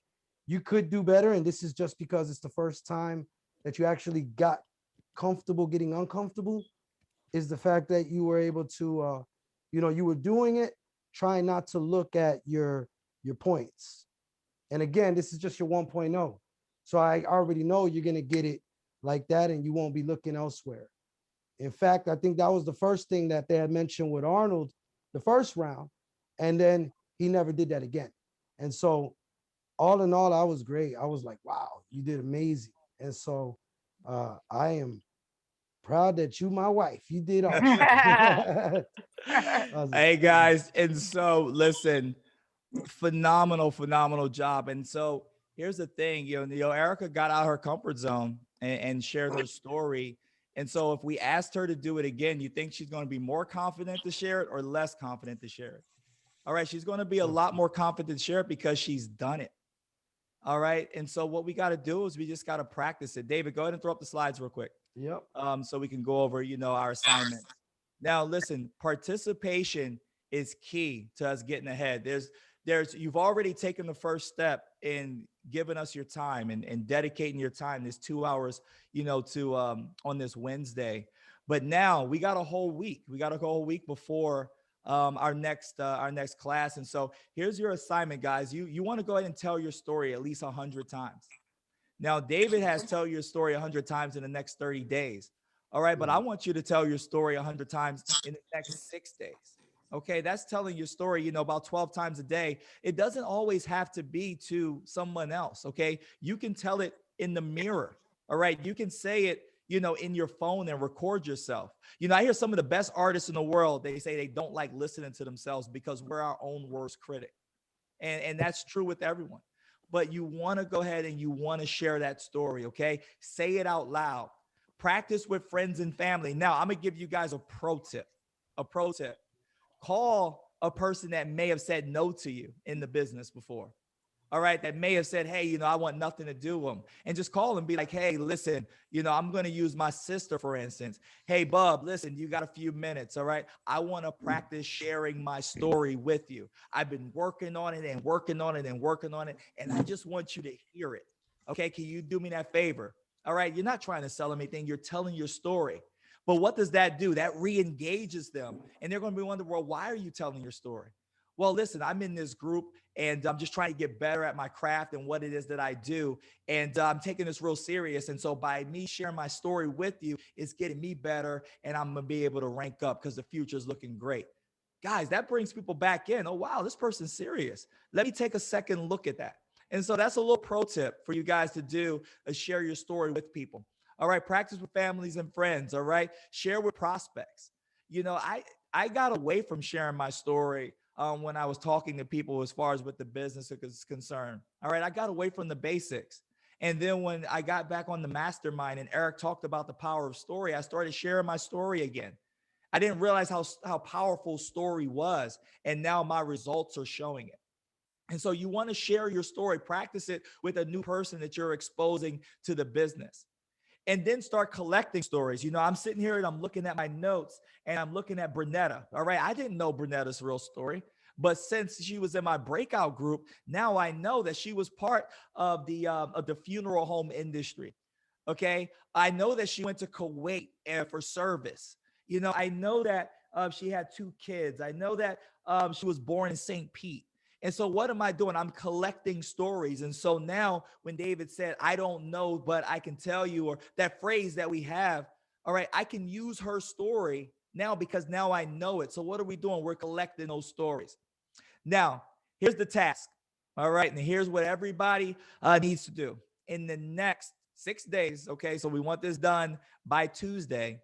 [SPEAKER 2] you could do better, and this is just because it's the first time that you actually got comfortable getting uncomfortable, is the fact that you were able to, you know, you were doing it, trying not to look at your points. And again, this is just your 1.0. So I already know you're going to get it like that and you won't be looking elsewhere. In fact, I think that was the first thing that they had mentioned with Arnold the first round, and then he never did that again. And so all in all, I was great. I was like, wow, you did amazing. And so I am proud that you, my wife, you did all.
[SPEAKER 3] Hey guys, and so listen, phenomenal job. And so here's the thing, you know, Erica got out of her comfort zone and shared her story. And so if we asked her to do it again, you think she's going to be more confident to share it or less confident to share it? All right, she's going to be a lot more confident to share it because she's done it. All right. And so what we got to do is we just got to practice it. David, go ahead and throw up the slides real quick.
[SPEAKER 2] Yep.
[SPEAKER 3] So we can go over, you know, our assignments. Now, listen, participation is key to us getting ahead. You've already taken the first step in giving us your time and dedicating your time, this 2 hours, you know, to on this Wednesday. But now we got a whole week. We got a whole week before our next class. And so here's your assignment, guys. You want to go ahead and tell your story at least 100 times. Now, David has tell your story 100 times in the next 30 days. All right. But I want you to tell your story 100 times in the next 6 days. Okay. That's telling your story, you know, about 12 times a day. It doesn't always have to be to someone else. Okay. You can tell it in the mirror. All right. You can say it, you know, in your phone and record yourself. You know, I hear some of the best artists in the world, they say they don't like listening to themselves because we're our own worst critic. And that's true with everyone. But you want to go ahead and you want to share that story, okay? Say it out loud. Practice with friends and family. Now, I'm going to give you guys a pro tip. Call a person that may have said no to you in the business before. All right, that may have said, hey, you know, I want nothing to do with them. And just call and be like, hey, listen, you know, I'm going to use my sister, for instance. Hey, Bub, listen, you got a few minutes, all right? I want to practice sharing my story with you. I've been working on it and working on it and working on it, and I just want you to hear it. Okay, can you do me that favor? All right, you're not trying to sell them anything. You're telling your story. But what does that do? That re-engages them. And they're going to be wondering, well, why are you telling your story? Well, listen, I'm in this group and I'm just trying to get better at my craft and what it is that I do. And I'm taking this real serious. And so by me sharing my story with you, it's getting me better and I'm going to be able to rank up because the future is looking great. Guys, that brings people back in. Oh, wow, this person's serious. Let me take a second look at that. And so that's a little pro tip for you guys to do, is share your story with people. All right, practice with families and friends. All right, share with prospects. you know, I got away from sharing my story when I was talking to people as far as with the business is concerned. All right, I got away from the basics. And then when I got back on the mastermind and Eric talked about the power of story, I started sharing my story again. I didn't realize how powerful story was. And now my results are showing it. And so you want to share your story, practice it with a new person that you're exposing to the business. And then start collecting stories. You know, I'm sitting here and I'm looking at my notes and I'm looking at Brunetta. All right. I didn't know Brunetta's real story, but since she was in my breakout group, now I know that she was part of the funeral home industry. Okay. I know that she went to Kuwait for service. You know, I know that she had 2 kids. I know that she was born in St. Pete. And so what am I doing? I'm collecting stories. And so now when David said, I don't know, but I can tell you, or that phrase that we have, all right, I can use her story now because now I know it. So what are we doing? We're collecting those stories. Now, here's the task. All right. And here's what everybody needs to do in the next 6 days. Okay. So we want this done by Tuesday.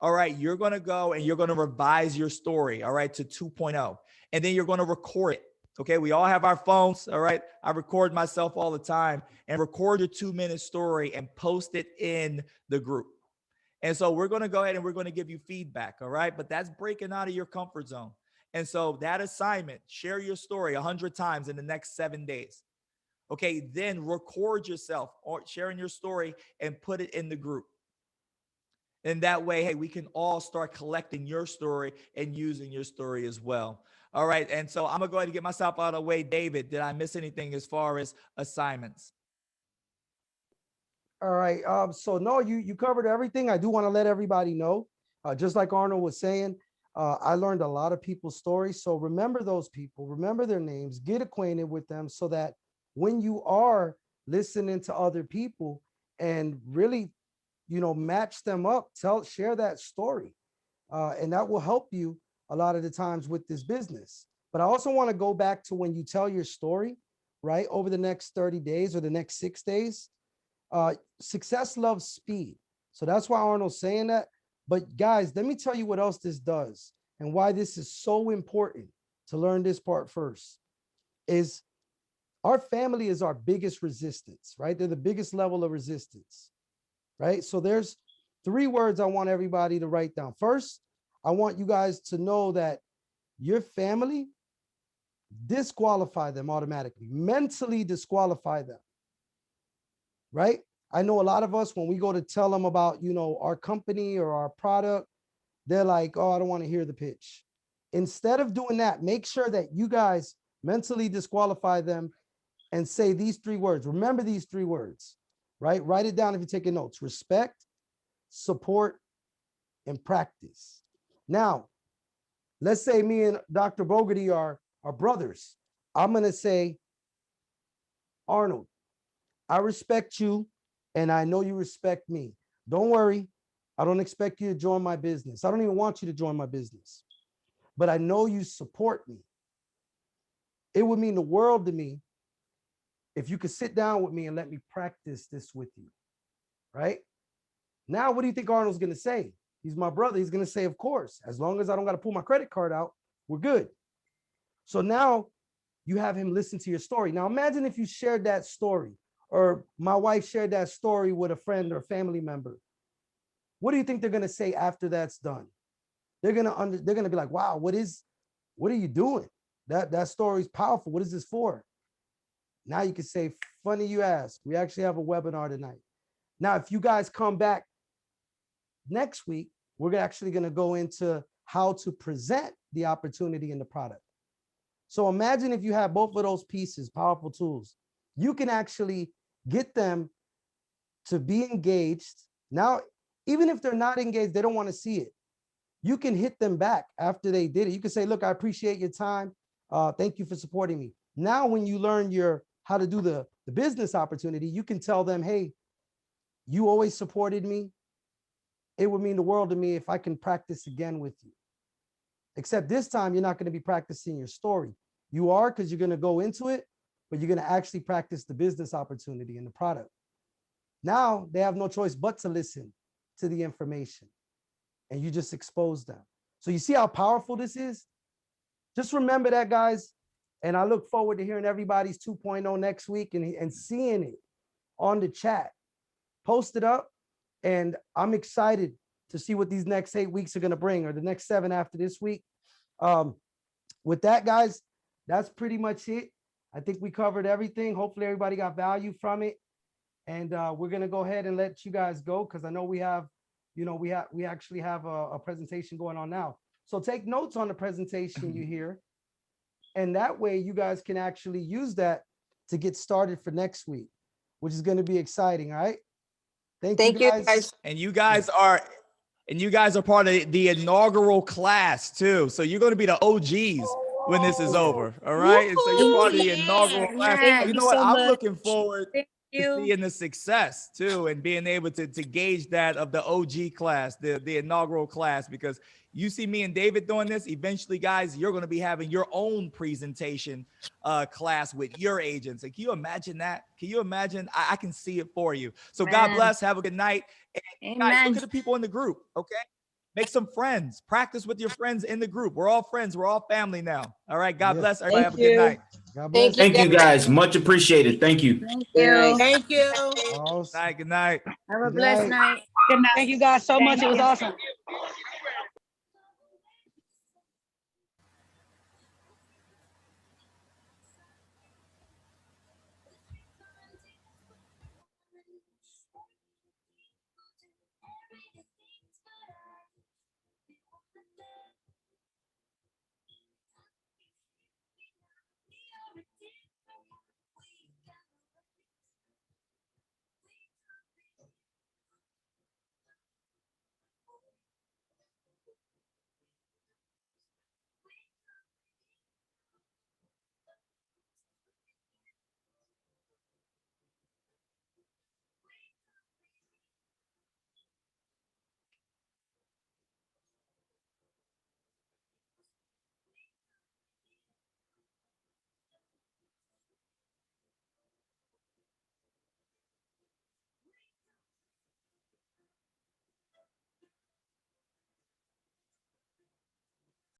[SPEAKER 3] All right. You're going to go and you're going to revise your story. All right. To 2.0. And then you're going to record it. Okay, we all have our phones, all right? I record myself all the time, and record your 2-minute story and post it in the group. And so we're going to go ahead and we're going to give you feedback, all right? But that's breaking out of your comfort zone. And so that assignment, share your story 100 times in the next 7 days. Okay, then record yourself or sharing your story and put it in the group. And that way, hey, we can all start collecting your story and using your story as well. All right. And so I'm going to go ahead and get myself out of the way. David, did I miss anything as far as assignments?
[SPEAKER 2] All right. So no, you covered everything. I do want to let everybody know, just like Arnold was saying, I learned a lot of people's stories. So remember those people, remember their names, get acquainted with them so that when you are listening to other people and really, you know, match them up, share that story. And that will help you a lot of the times with this business. But I also want to go back to when you tell your story, right? Over the next 30 days or the next 6 days, success loves speed. So that's why Arnold's saying that. But guys, let me tell you what else this does and why this is so important to learn this part first is our family is our biggest resistance, right? They're the biggest level of resistance, right? So there's 3 words I want everybody to write down. First, I want you guys to know that your family, disqualify them automatically, mentally disqualify them, right? I know a lot of us, when we go to tell them about, you know, our company or our product, they're like, oh, I don't want to hear the pitch. Instead of doing that, make sure that you guys mentally disqualify them and say these 3 words. Remember these 3 words, right? Write it down if you're taking notes. Respect, support, and practice. Now, let's say me and Dr. Bogarty are brothers. I'm going to say, Arnold, I respect you and I know you respect me. Don't worry. I don't expect you to join my business. I don't even want you to join my business, but I know you support me. It would mean the world to me if you could sit down with me and let me practice this with you, right? Now, what do you think Arnold's going to say? He's my brother. He's going to say, of course, as long as I don't got to pull my credit card out, we're good. So now you have him listen to your story. Now, imagine if you shared that story or my wife shared that story with a friend or family member. What do you think they're going to say after that's done? They're going to be like, wow, what are you doing? That story is powerful. What is this for? Now you can say, funny you ask. We actually have a webinar tonight. Now, if you guys come back next week, we're actually going to go into how to present the opportunity in the product. So imagine if you have both of those pieces, powerful tools, you can actually get them to be engaged. Now, even if they're not engaged, they don't want to see it. You can hit them back after they did it. You can say, look, I appreciate your time. Thank you for supporting me. Now, when you learn how to do the business opportunity, you can tell them, hey, you always supported me. It would mean the world to me if I can practice again with you. Except this time, you're not going to be practicing your story. You are, because you're going to go into it, but you're going to actually practice the business opportunity and the product. Now they have no choice but to listen to the information, and you just expose them. So you see how powerful this is? Just remember that, guys. And I look forward to hearing everybody's 2.0 next week and seeing it on the chat. Post it up. And I'm excited to see what these next 8 weeks are going to bring, or the next 7 after this week. With that, guys, that's pretty much it. I think we covered everything. Hopefully everybody got value from it. And we're going to go ahead and let you guys go, because I know we have, you know, we actually have a presentation going on now. So take notes on the presentation you hear. And that way you guys can actually use that to get started for next week, which is going to be exciting. All right. Thank you guys.
[SPEAKER 3] And you guys are part of the inaugural class too. So you're going to be the OGs when this is over. All right. And so you're part of the inaugural class. You know what? I'm looking forward to seeing the success too, and being able to gauge that of the OG class, the inaugural class, because you see me and David doing this. Eventually, guys, you're going to be having your own presentation class with your agents. And can you imagine that? Can you imagine? I can see it for you. So God bless. Have a good night. And guys, look at the people in the group. Okay. Make some friends. Practice with your friends in the group. We're all friends. We're all family now. All right. God bless. Everybody have a good night.
[SPEAKER 2] God bless.
[SPEAKER 12] Thank you, guys. Much appreciated. Thank you.
[SPEAKER 10] Thank you.
[SPEAKER 5] Thank you.
[SPEAKER 2] Awesome.
[SPEAKER 3] Good night.
[SPEAKER 10] Have a blessed night.
[SPEAKER 6] Good night. Thank you guys so much. It was awesome.